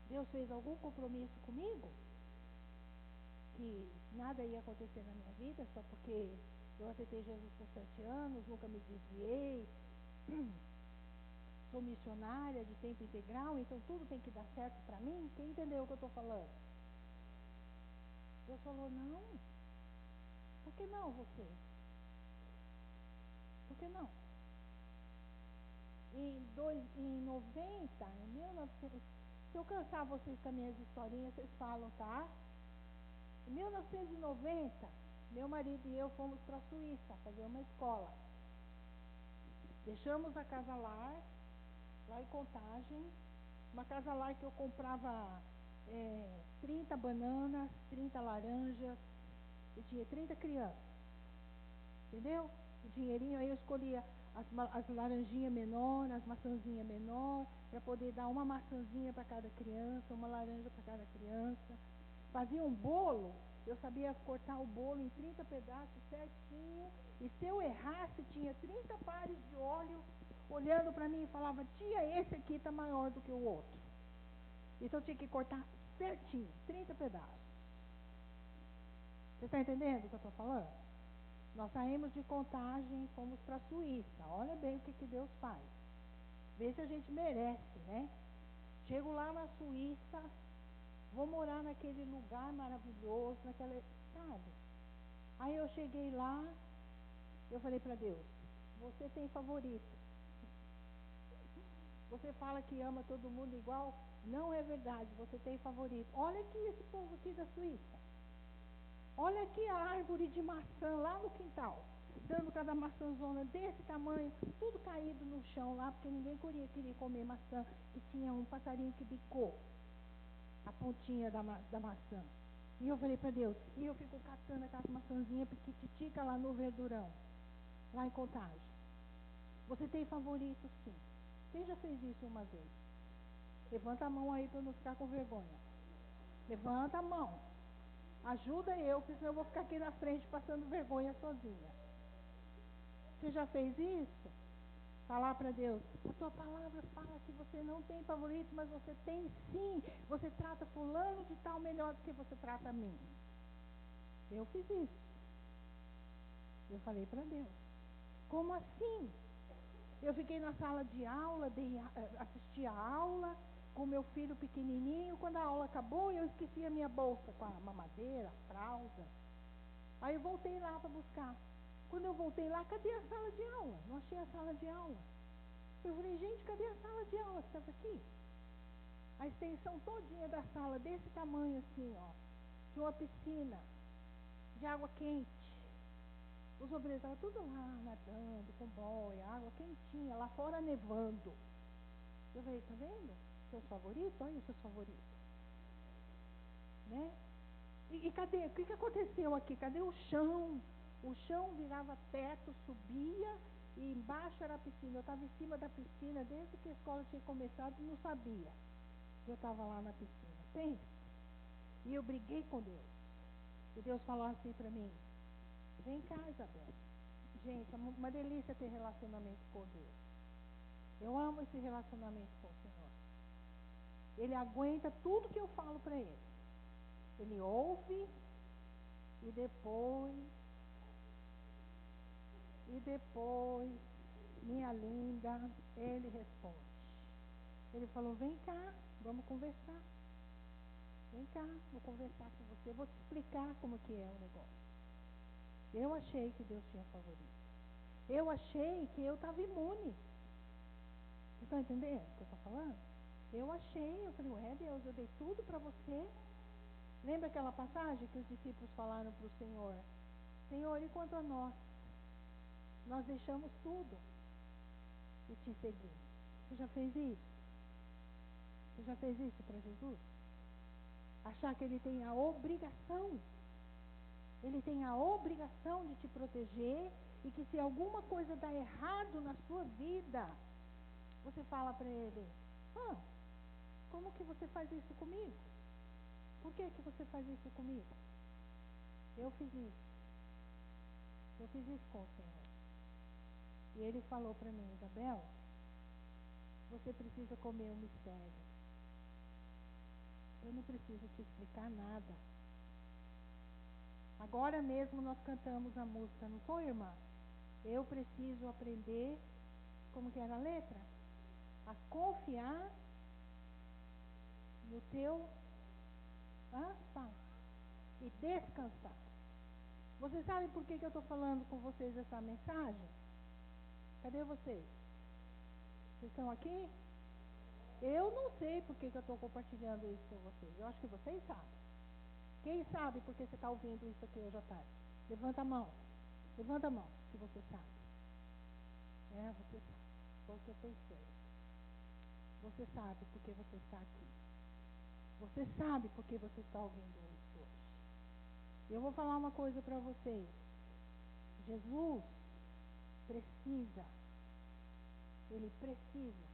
Deus fez algum compromisso comigo? Que nada ia acontecer na minha vida só porque eu aceitei Jesus com 7 anos, nunca me desviei, sou missionária de tempo integral, então tudo tem que dar certo para mim? Quem entendeu o que eu estou falando? Deus falou, não. Por que não você? Por que não? Em 90, em 1900, se eu cansar vocês com as minhas historinhas, vocês falam, tá? Em 1990, meu marido e eu fomos para a Suíça fazer uma escola. Deixamos a Casa Lar, lá em Contagem, uma Casa Lar que eu comprava 30 bananas, 30 laranjas, e tinha 30 crianças. Entendeu? O dinheirinho, aí eu escolhia as laranjinhas menor, as maçãzinhas menor, para poder dar uma maçãzinha para cada criança, uma laranja para cada criança. Fazia um bolo, eu sabia cortar o bolo em 30 pedaços certinho, e se eu errasse, tinha 30 pares de olhos olhando para mim e falava, tia, esse aqui está maior do que o outro. Então eu tinha que cortar certinho, 30 pedaços. Você está entendendo o que eu estou falando? Nós saímos de Contagem e fomos para a Suíça. Olha bem o que Deus faz. Vê se a gente merece, né? Chego lá na Suíça, vou morar naquele lugar maravilhoso, sabe? Aí eu cheguei lá, eu falei para Deus, você tem favorito. Você fala que ama todo mundo igual, não é verdade, você tem favorito. Olha aqui esse povo aqui da Suíça. Olha aqui a árvore de maçã lá no quintal, dando cada maçãzona desse tamanho, tudo caído no chão lá, porque ninguém queria comer maçã, que tinha um passarinho que bicou a pontinha da maçã. E eu falei para Deus, e eu fico catando aquelas maçãzinhas piquititica lá no verdurão, lá em Contagem. Você tem favorito, sim. Quem já fez isso uma vez? Levanta a mão aí para eu não ficar com vergonha. Levanta a mão. Ajuda eu, porque senão eu vou ficar aqui na frente passando vergonha sozinha. Você já fez isso? Falar para Deus, a tua palavra fala que você não tem favorito, mas você tem sim. Você trata fulano de tal melhor do que você trata a mim. Eu fiz isso. Eu falei para Deus, como assim? Eu fiquei na sala de aula, assisti a aula com meu filho pequenininho. Quando a aula acabou, eu esqueci a minha bolsa com a mamadeira, a fralda. Aí eu voltei lá para buscar. Quando eu voltei lá, cadê a sala de aula? Não achei a sala de aula. Eu falei, gente, cadê a sala de aula que estava aqui? A extensão todinha da sala, desse tamanho assim, ó. Tinha uma piscina de água quente. Os obreiros estavam tudo lá, nadando, com boia, água quentinha, lá fora nevando. Eu falei, tá vendo? Seus favoritos? Olha os seus favoritos. Né? E cadê? O que aconteceu aqui? Cadê o chão? O chão virava teto, subia e embaixo era a piscina. Eu estava em cima da piscina desde que a escola tinha começado e não sabia que eu estava lá na piscina. Pense. E eu briguei com Deus. E Deus falou assim para mim, vem cá, Isabel. Gente, é uma delícia ter relacionamento com Deus. Eu amo esse relacionamento com o Senhor. Ele aguenta tudo que eu falo para ele. Ele ouve e depois, minha linda, ele responde. Ele falou, vem cá, vamos conversar. Vem cá, vou conversar com você, vou te explicar como que é o negócio. Eu achei que Deus tinha favorito. Eu achei que eu estava imune. Vocês estão entendendo o que eu estou falando? Eu falei, ué, Deus, eu dei tudo para você. Lembra aquela passagem que os discípulos falaram para o Senhor? Senhor, e quanto a nós? Nós deixamos tudo e te seguimos. Você já fez isso? Você já fez isso para Jesus? Achar que ele tem a obrigação de te proteger e que se alguma coisa dá errado na sua vida, você fala para ele, como que você faz isso comigo? Por que você faz isso comigo? Eu fiz isso. Eu fiz isso com o Senhor. E ele falou para mim, Isabel, você precisa comer o mistério. Eu não preciso te explicar nada. Agora mesmo nós cantamos a música, não foi, irmã? Eu preciso aprender, como que era a letra? A confiar no teu e descansar. Vocês sabem por que eu estou falando com vocês essa mensagem? Cadê vocês? Vocês estão aqui? Eu não sei por que eu estou compartilhando isso com vocês. Eu acho que vocês sabem. Quem sabe por que você está ouvindo isso aqui hoje à tarde? Levanta a mão. Levanta a mão, se você sabe. Você sabe. Porque eu tenho certeza. Você sabe por que você está aqui. Você sabe por que você está ouvindo isso hoje. Eu vou falar uma coisa para vocês. Jesus precisa, ele precisa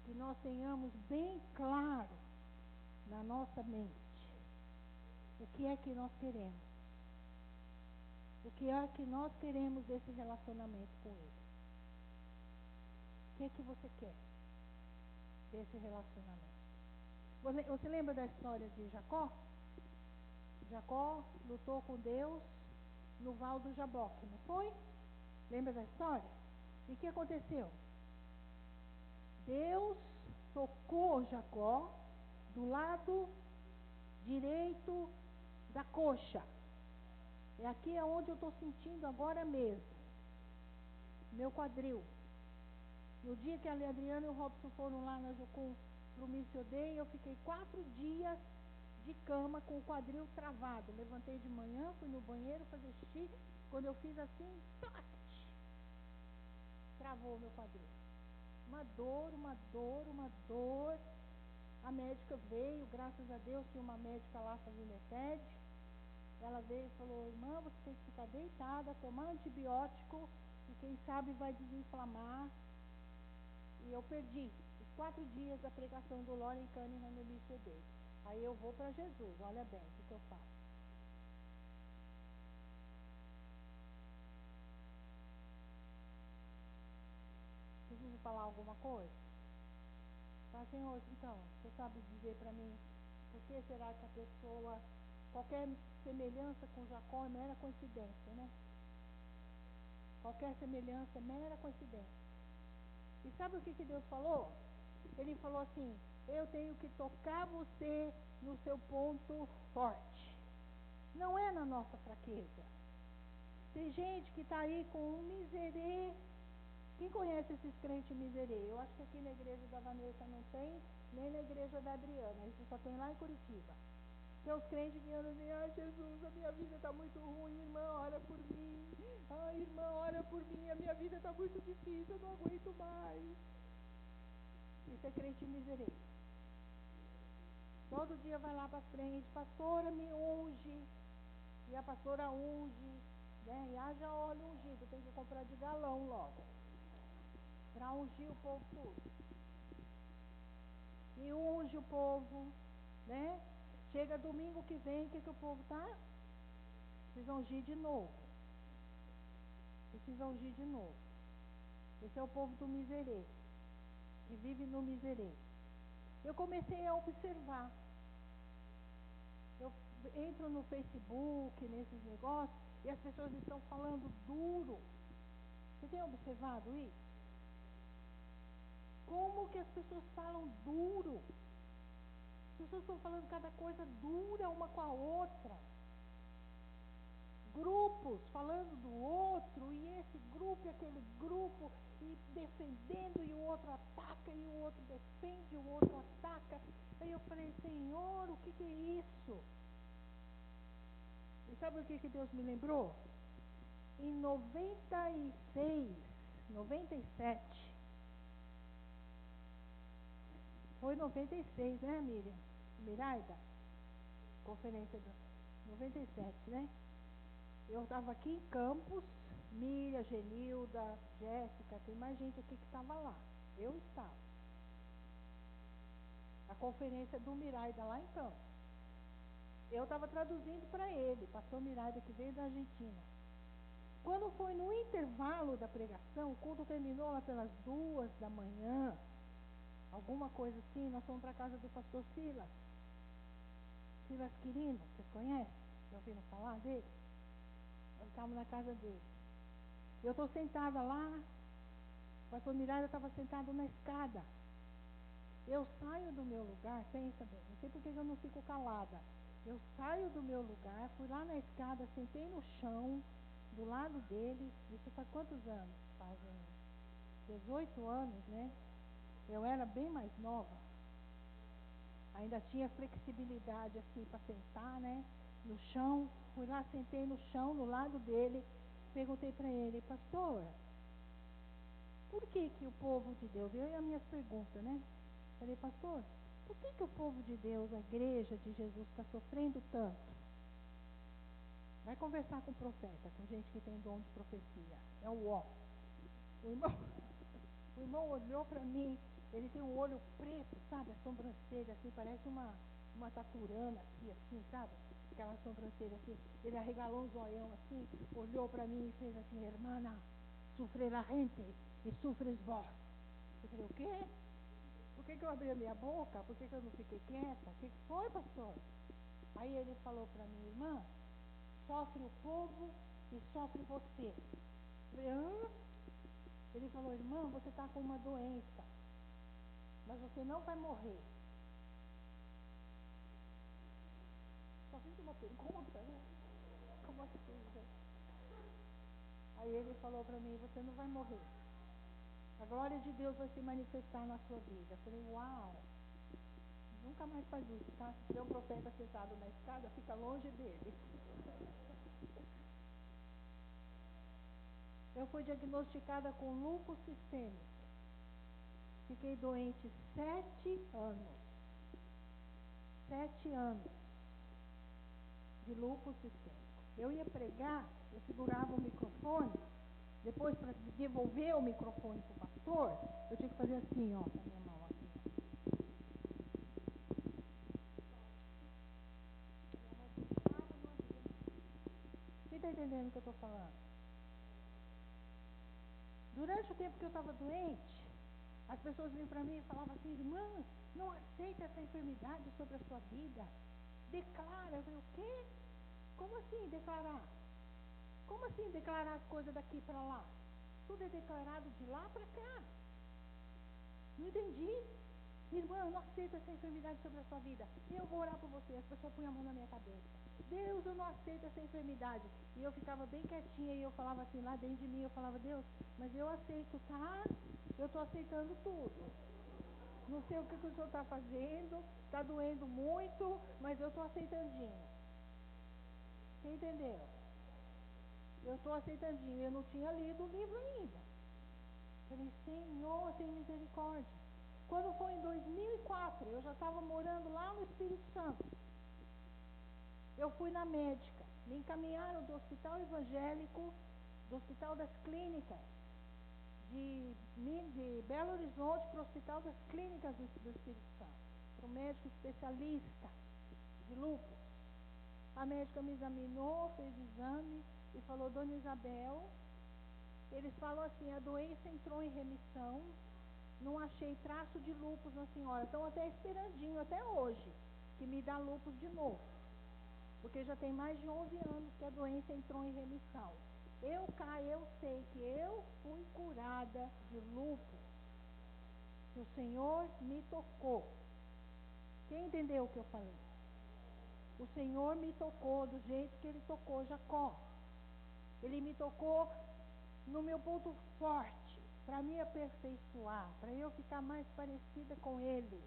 que nós tenhamos bem claro na nossa mente o que é que nós queremos. O que é que nós queremos desse relacionamento com ele. O que é que você quer desse relacionamento? Você lembra da história de Jacó? Jacó lutou com Deus no Val do Jaboque, não foi? Lembra da história? E o que aconteceu? Deus tocou Jacó do lado direito da coxa. É aqui onde eu estou sentindo agora mesmo. Meu quadril. No dia que a Adriana e o Robson foram lá na Jucum para o Missio Dei, eu fiquei 4 dias de cama com o quadril travado. Levantei de manhã, fui no banheiro fazer xixi. Quando eu fiz assim, travou meu quadril. Uma dor. A médica veio, graças a Deus, tinha uma médica lá fazendo ETED. Ela veio e falou, irmã, você tem que ficar deitada, tomar antibiótico, e quem sabe vai desinflamar. E eu perdi os 4 dias da pregação do Loren Cunningham no Missio Dei. Aí eu vou para Jesus, olha bem, o que eu faço? Preciso falar alguma coisa? Fala, Senhor, então, você sabe dizer para mim, por que será que a pessoa, qualquer semelhança com Jacó é mera coincidência, né? Qualquer semelhança é mera coincidência. E sabe o que Deus falou? Ele falou assim, eu tenho que tocar você no seu ponto forte. Não é na nossa fraqueza. Tem gente que está aí com um miserê. Quem conhece esses crentes miserê? Eu acho que aqui na igreja da Vanessa não tem, nem na igreja da Adriana. Isso só tem lá em Curitiba. Tem os crentes que andam assim, Jesus, a minha vida está muito ruim, irmã, ora por mim. Irmã, ora por mim, a minha vida está muito difícil, eu não aguento mais. Isso é crente miserê. Todo dia vai lá para frente, pastora, me unge. E a pastora unge, né? E haja óleo ungido, tem que comprar de galão logo, para ungir o povo tudo. E unge o povo, né? Chega domingo que vem, o que o povo tá? Precisa ungir de novo. Precisa ungir de novo. Esse é o povo do miserê, que vive no miserê. Eu comecei a observar. Eu entro no Facebook, nesses negócios, e as pessoas estão falando duro. Você tem observado isso? Como que as pessoas falam duro? As pessoas estão falando cada coisa dura uma com a outra. Grupos falando do outro, e esse grupo e aquele grupo, e defendendo, e o outro ataca, e o outro defende, e o outro ataca. Aí eu falei, Senhor, o que é isso? E sabe o que Deus me lembrou? Em 96, 97, foi 96, né, Miriam? Miraida? Conferência do 97, né? Eu estava aqui em Campos, Miriam, Genilda, Jéssica, tem mais gente aqui que estava lá. Eu estava. A conferência do Miraida lá em Campos. Eu estava traduzindo para ele, pastor Miraida, que veio da Argentina. Quando foi no intervalo da pregação, o culto terminou lá pelas 2 da manhã, alguma coisa assim, nós fomos para a casa do pastor Silas. Silas Quirino, vocês conhecem? Já ouviram falar dele? Nós estávamos na casa dele. Eu estou sentada lá, o pastor Miranda estava sentado na escada. Eu saio do meu lugar, pensa bem, não sei por que eu não fico calada. Eu saio do meu lugar, fui lá na escada, sentei no chão, do lado dele. Isso faz quantos anos? Fazem 18 anos, né? Eu era bem mais nova. Ainda tinha flexibilidade assim para sentar, né? No chão. Fui lá, sentei no chão, do lado dele. Perguntei para ele, pastor, por que o povo de Deus, eu e as minhas perguntas, né? Falei, pastor, por que o povo de Deus, a igreja de Jesus, está sofrendo tanto? Vai conversar com o profeta, com gente que tem dom de profecia. É o ó. O irmão olhou para mim, ele tem um olho preto, sabe? A sobrancelha assim, parece uma taturana aqui, assim, sabe? Aquela sobrancelha assim. Ele arregalou um zoião assim, olhou para mim e fez assim, hermana, sufre la gente e sufres vós. Eu falei, o quê? Por que eu abri a minha boca? Por que eu não fiquei quieta? O que foi, pastor? Aí ele falou para mim, irmã, sofre o povo e sofre você. Eu falei, hã? Ele falou, irmã, você está com uma doença, mas você não vai morrer. Só fiz uma pergunta, né? Como assim, né? Aí ele falou para mim, você não vai morrer. A glória de Deus vai se manifestar na sua vida. Eu falei, uau, nunca mais faz isso, tá? Se tiver um profeta sentado na escada, fica longe dele. Eu fui diagnosticada com lúpus sistêmico. Fiquei doente 7 anos. 7 anos de lúpus sistêmico. Eu ia pregar, eu segurava o microfone, depois para devolver o microfone para o pastor, eu tinha que fazer assim, ó, com a minha mão aqui. Quem está entendendo o que eu estou falando? Durante o tempo que eu estava doente, as pessoas vinham para mim e falavam assim, irmã, não aceita essa enfermidade sobre a sua vida. Declara. Eu falei, o quê? Como assim declarar? Como assim declarar as coisas daqui para lá? Tudo é declarado de lá para cá. Não entendi. Irmã, eu não aceito essa enfermidade sobre a sua vida. Eu vou orar por você. As pessoas põem a mão na minha cabeça. Deus, eu não aceito essa enfermidade. E eu ficava bem quietinha e eu falava assim, lá dentro de mim, eu falava, Deus, mas eu aceito, tá? Eu estou aceitando tudo. Não sei o que o senhor está fazendo, está doendo muito, mas eu estou aceitandinho. Você entendeu? Eu estou aceitandinho. Eu não tinha lido o livro ainda. Falei, Senhor, tem misericórdia. Quando foi em 2004, eu já estava morando lá no Espírito Santo. Eu fui na médica, me encaminharam do Hospital Evangélico, do Hospital das Clínicas, de Belo Horizonte para o Hospital das Clínicas do Espírito Santo, para o médico especialista de lúpus. A médica me examinou, fez o exame e falou: Dona Isabel, eles falam assim, a doença entrou em remissão, não achei traço de lúpus na senhora, estão até esperandinho, até hoje, que me dá lúpus de novo, porque já tem mais de 11 anos que a doença entrou em remissão. Eu sei que eu fui curada de lúpus, que o Senhor me tocou. Quem entendeu o que eu falei? O Senhor me tocou do jeito que Ele tocou Jacó. Ele me tocou no meu ponto forte, para me aperfeiçoar, para eu ficar mais parecida com Ele,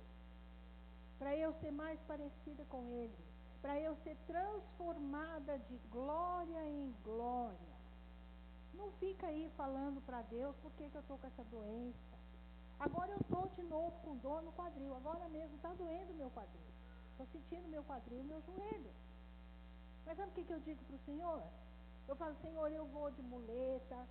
para eu ser mais parecida com Ele, para eu ser transformada de glória em glória. Não fica aí falando para Deus por que eu estou com essa doença. Agora eu estou de novo com dor no quadril. Agora mesmo está doendo meu quadril. Estou sentindo meu quadril e meu joelho. Mas sabe o que eu digo para o Senhor? Eu falo: Senhor, eu vou de muleta.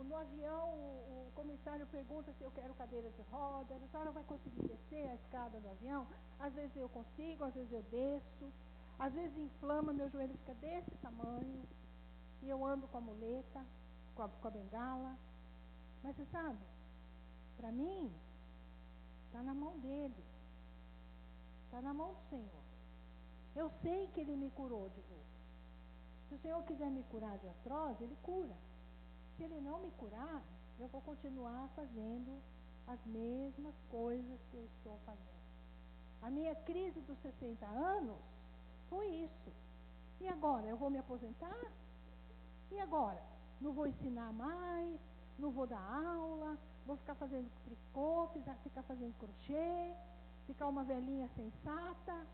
No avião, o comissário pergunta se eu quero cadeira de rodas. A senhora vai conseguir descer a escada do avião? Às vezes eu consigo, às vezes eu desço. Às vezes inflama, meu joelho fica desse tamanho. E eu ando com a muleta, com a bengala. Mas você sabe, para mim, está na mão dele. Está na mão do Senhor. Eu sei que Ele me curou de lúpus. Se o Senhor quiser me curar de artrose, Ele cura. Se Ele não me curar, eu vou continuar fazendo as mesmas coisas que eu estou fazendo. A minha crise dos 60 anos foi isso. E agora? Eu vou me aposentar? E agora? Não vou ensinar mais, não vou dar aula, vou ficar fazendo tricô, ficar fazendo crochê, ficar uma velhinha sensata.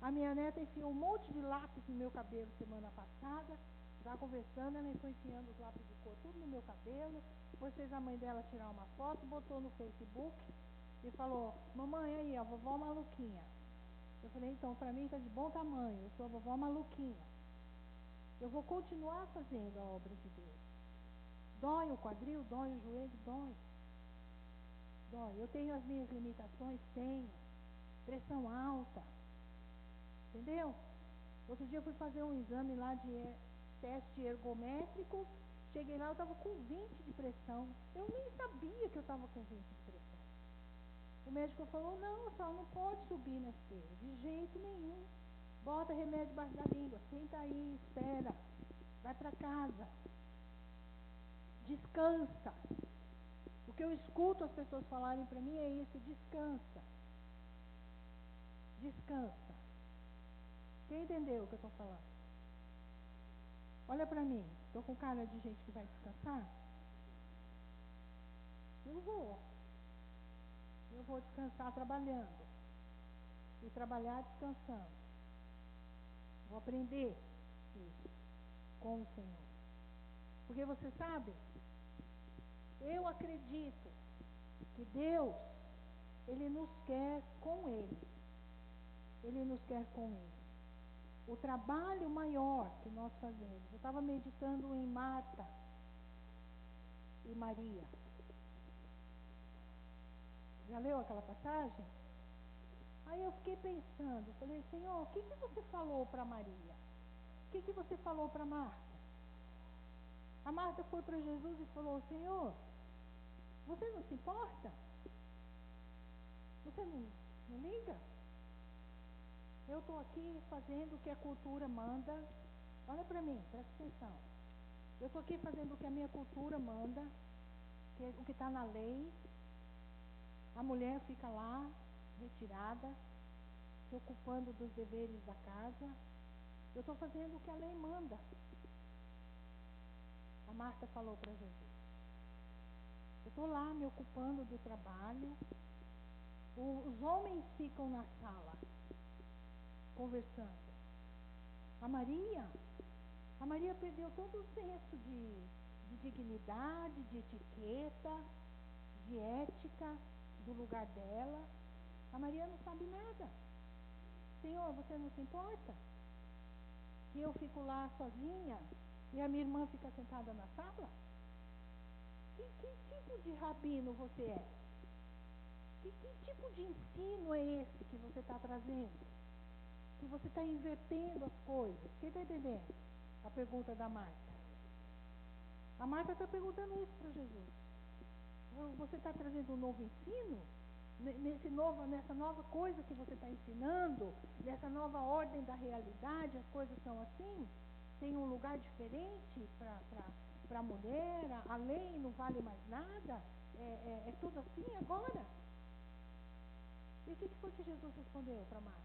A minha neta enfiou um monte de lápis no meu cabelo semana passada. Estava conversando, ela foi enfiando os lápis de cor tudo no meu cabelo. Depois fez a mãe dela tirar uma foto, botou no Facebook e falou: mamãe, aí, a vovó maluquinha. Eu falei: então, para mim está de bom tamanho, eu sou a vovó maluquinha. Eu vou continuar fazendo a obra de Deus. Dói o quadril, dói o joelho, dói. Dói. Eu tenho as minhas limitações, tenho. Pressão alta. Entendeu? Outro dia eu fui fazer um exame lá de teste ergométrico. Cheguei lá, eu estava com 20 de pressão. Eu nem sabia que eu estava com 20 de pressão. O médico falou: não, a senhora não pode subir na esteira, de jeito nenhum. Bota remédio debaixo da língua, senta aí, espera, vai para casa, descansa. O que eu escuto as pessoas falarem para mim é isso: descansa. Descansa. Quem entendeu o que eu estou falando? Olha para mim, estou com cara de gente que vai descansar? Eu vou descansar trabalhando e trabalhar descansando. Vou aprender isso com o Senhor. Porque você sabe, eu acredito que Deus, Ele nos quer com Ele. Ele nos quer com Ele. O trabalho maior que nós fazemos. Eu estava meditando em Marta e Maria. Já leu aquela passagem? Aí eu fiquei pensando, falei: Senhor, o que você falou para Maria? O que você falou para Marta? A Marta foi para Jesus e falou: Senhor, você não se importa? Você não liga? Eu estou aqui fazendo o que a cultura manda. Olha para mim, presta atenção. Eu estou aqui fazendo o que a minha cultura manda, que é o que está na lei. A mulher fica lá, retirada, se ocupando dos deveres da casa. Eu estou fazendo o que a lei manda. A Marta falou para Jesus: eu estou lá me ocupando do trabalho. Os homens ficam na sala, conversando. A Maria perdeu todo o senso de dignidade, de etiqueta, de ética. do lugar dela. A Maria não sabe nada. Senhor, você não se importa que eu fico lá sozinha e a minha irmã fica sentada na sala? Que tipo de rabino você é? Que tipo de ensino é esse que você está trazendo? Que você está invertendo as coisas? Quem está entendendo? A pergunta da Marta. A Marta está perguntando isso para Jesus. Você está trazendo um novo ensino? Nessa nova coisa que você está ensinando, nessa nova ordem da realidade, as coisas são assim? Tem um lugar diferente para a mulher? A lei não vale mais nada? É tudo assim agora? E o que foi que Jesus respondeu para Marta?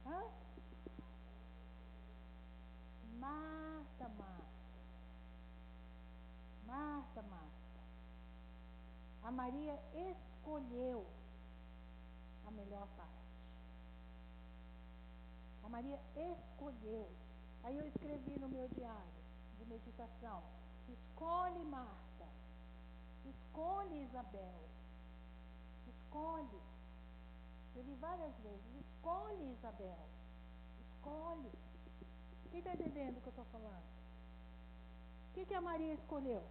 Hã? Marta, Marta. Marta, Marta. A Maria escolheu a melhor parte. A Maria escolheu. Aí eu escrevi no meu diário de meditação: escolhe Marta, escolhe Isabel, escolhe. Escrevi várias vezes: escolhe Isabel, escolhe. Quem está entendendo o que eu estou falando? O que a Maria escolheu?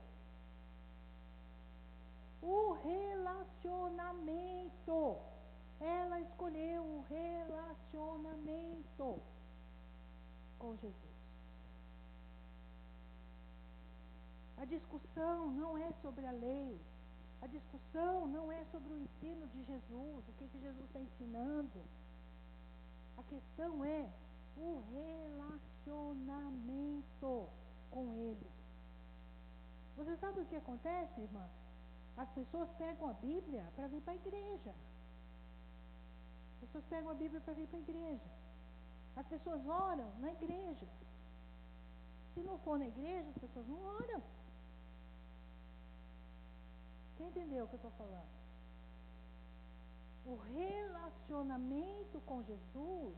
O relacionamento. Ela escolheu o relacionamento com Jesus. A discussão não é sobre a lei. A discussão não é sobre o ensino de Jesus, o que Jesus está ensinando. A questão é o relacionamento com Ele. Você sabe o que acontece, irmã? As pessoas pegam a Bíblia para vir para a igreja. As pessoas pegam a Bíblia para vir para a igreja. As pessoas oram na igreja. Se não for na igreja, as pessoas não oram. Quem entendeu o que eu estou falando? O relacionamento com Jesus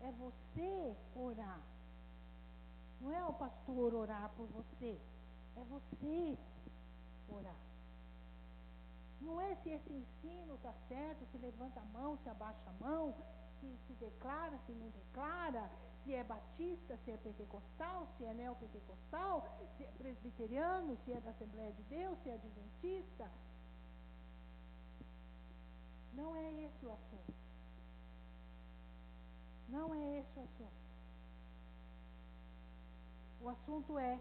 é você orar. Não é o pastor orar por você. É você orar. Não é se esse ensino está certo, se levanta a mão, se abaixa a mão, se declara, se não declara, se é batista, se é pentecostal, se é neopentecostal, se é presbiteriano, se é da Assembleia de Deus, se é adventista. Não é esse o assunto. Não é esse o assunto. O assunto é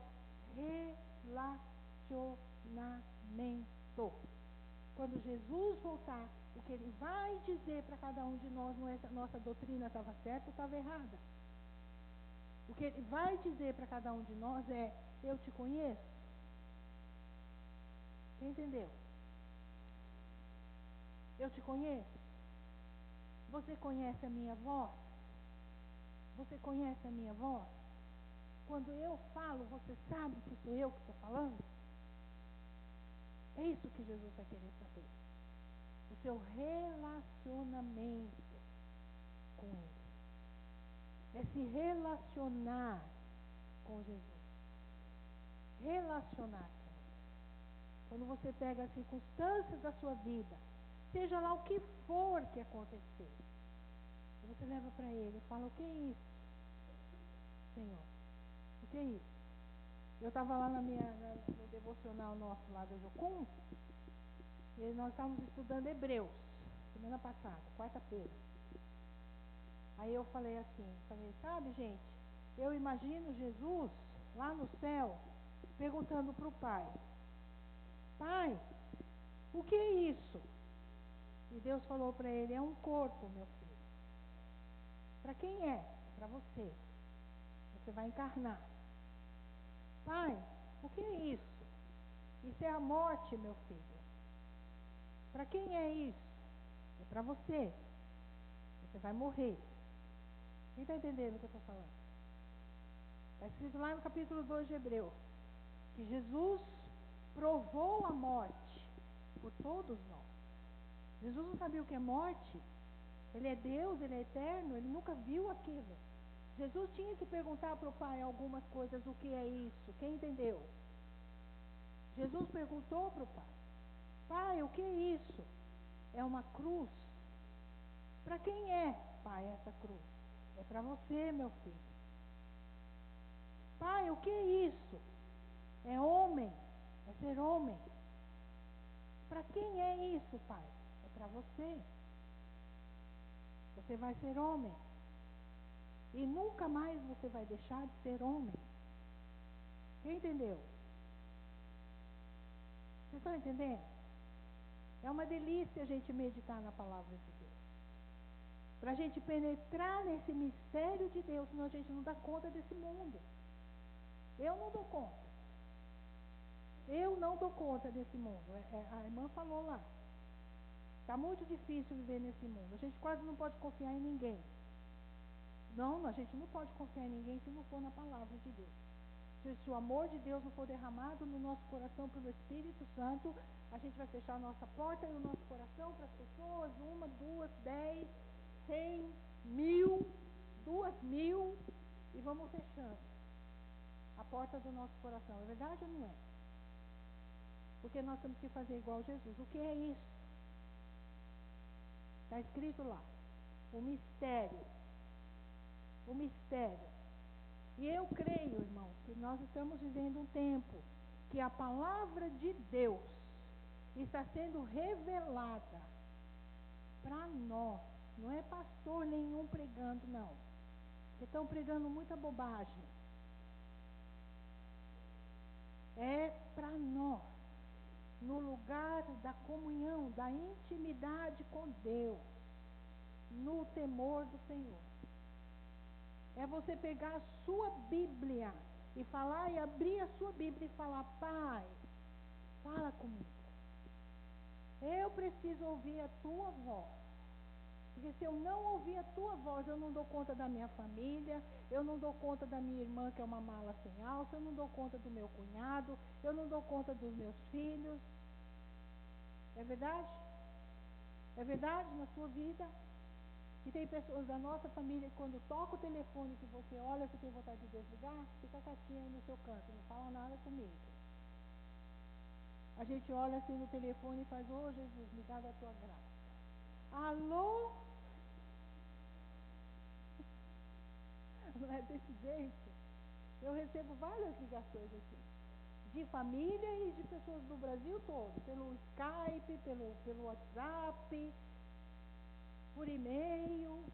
relacionamento. Quando Jesus voltar, o que Ele vai dizer para cada um de nós, não é se a nossa doutrina estava certa ou estava errada. O que Ele vai dizer para cada um de nós é: eu te conheço. Quem entendeu? Eu te conheço. Você conhece a minha voz? Você conhece a minha voz? Quando eu falo, você sabe que sou eu que estou falando? É isso que Jesus vai querer saber. O seu relacionamento com Ele. É se relacionar com Jesus. Relacionar com Ele. Quando você pega as circunstâncias da sua vida, seja lá o que for que acontecer, você leva para Ele e fala: o que é isso, Senhor? O que é isso? Eu estava lá no devocional nosso lá da Jocum, e nós estávamos estudando Hebreus, semana passada, quarta-feira. Aí eu falei assim, sabe, gente, eu imagino Jesus lá no céu, perguntando para o Pai: Pai, o que é isso? E Deus falou para ele: é um corpo, meu filho. Para quem é? Para você. Você vai encarnar. Pai, o que é isso? Isso é a morte, meu filho. Para quem é isso? É para você. Você vai morrer. Quem está entendendo o que eu estou falando? Está escrito lá no capítulo 2 de Hebreus, que Jesus provou a morte por todos nós. Jesus não sabia o que é morte. Ele é Deus, Ele é eterno, Ele nunca viu aquilo. Jesus tinha que perguntar para o Pai algumas coisas: o que é isso? Quem entendeu? Jesus perguntou para o Pai: Pai, o que é isso? É uma cruz. Para quem é, Pai, essa cruz? É para você, meu filho. Pai, o que é isso? É homem, é ser homem. Para quem é isso, Pai? É para você. Você vai ser homem. E nunca mais você vai deixar de ser homem. Quem entendeu? Vocês estão entendendo? É uma delícia a gente meditar na palavra de Deus. Para a gente penetrar nesse mistério de Deus, senão a gente não dá conta desse mundo. Eu não dou conta. Eu não dou conta desse mundo. A irmã falou lá. Está muito difícil viver nesse mundo. A gente quase não pode confiar em ninguém. Não, a gente não pode confiar em ninguém se não for na palavra de Deus. Se o amor de Deus não for derramado no nosso coração pelo Espírito Santo, a gente vai fechar a nossa porta e o nosso coração para as pessoas, 1, 2, 10, 100, 1000, 2000, e vamos fechando a porta do nosso coração. É verdade ou não é? Porque nós temos que fazer igual Jesus. O que é isso? Está escrito lá. O mistério. O mistério. E eu creio, irmãos, que nós estamos vivendo um tempo que a palavra de Deus está sendo revelada para nós. Não é pastor nenhum pregando, não. Porque estão pregando muita bobagem. É para nós. No lugar da comunhão, da intimidade com Deus. No temor do Senhor. É você pegar a sua Bíblia e falar e abrir a sua Bíblia e falar: Pai, fala comigo. Eu preciso ouvir a tua voz. Porque se eu não ouvir a tua voz, eu não dou conta da minha família, eu não dou conta da minha irmã que é uma mala sem alça, eu não dou conta do meu cunhado, eu não dou conta dos meus filhos. É verdade? É verdade na sua vida? E tem pessoas da nossa família que quando toca o telefone que você olha, você tem vontade de desligar, fica quietinho aí no seu canto, não fala nada comigo. A gente olha assim no telefone e faz: ô Jesus, me dá da tua graça. Alô? Não é desse jeito? Eu recebo várias ligações assim, de família e de pessoas do Brasil todo, pelo Skype, pelo WhatsApp, por e-mail.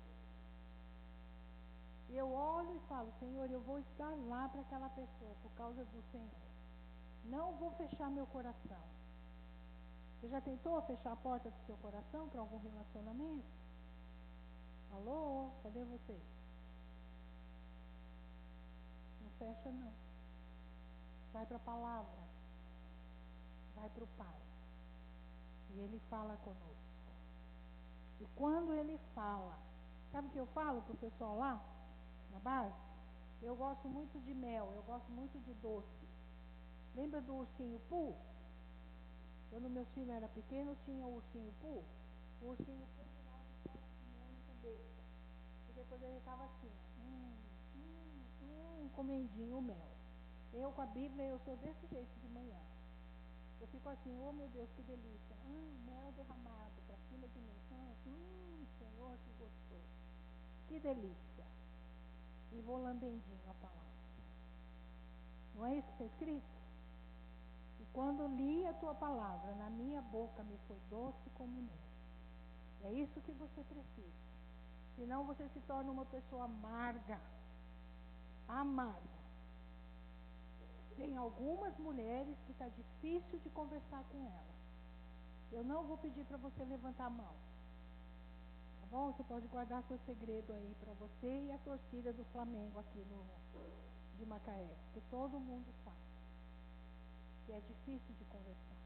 E eu olho e falo: Senhor, eu vou estar lá para aquela pessoa por causa do Senhor. Não vou fechar meu coração. Você já tentou fechar a porta do seu coração para algum relacionamento? Alô? Cadê você? Não fecha não. Vai para a palavra. Vai para o Pai. E Ele fala conosco. E quando Ele fala, sabe o que eu falo para o pessoal lá, na base? Eu gosto muito de mel, eu gosto muito de doce. Lembra do ursinho Pooh? Quando meus filhos eram pequenos, tinha o ursinho Pooh. O ursinho Pooh virava um pote de mel na cabeça. E depois ele estava assim, comendinho o mel. Eu com a Bíblia, eu sou desse jeito de manhã. Eu fico assim: oh meu Deus, que delícia. Mel derramado para cima de mim. Senhor, que gostoso. Que delícia. E vou lambendinho a palavra. Não é isso que está escrito? E quando li a tua palavra, na minha boca me foi doce como mel. É isso que você precisa. Senão você se torna uma pessoa amarga. Amarga. Tem algumas mulheres que está difícil de conversar com elas. Eu não vou pedir para você levantar a mão. Tá bom? Você pode guardar seu segredo aí para você e a torcida do Flamengo aqui de Macaé. Que todo mundo sabe que é difícil de conversar.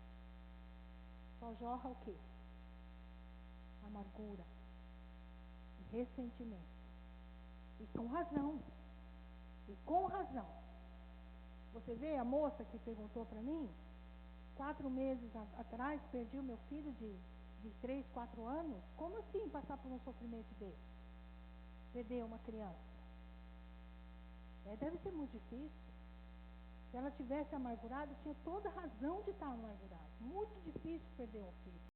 Só jorra o quê? Amargura e ressentimento. E com razão. E com razão. Você vê a moça que perguntou para mim? 4 meses atrás, perdi o meu filho de 3, 4 anos. Como assim passar por um sofrimento desse? Perder uma criança. Deve ser muito difícil. Se ela tivesse amargurada, tinha toda razão de estar amargurada. Muito difícil perder um filho.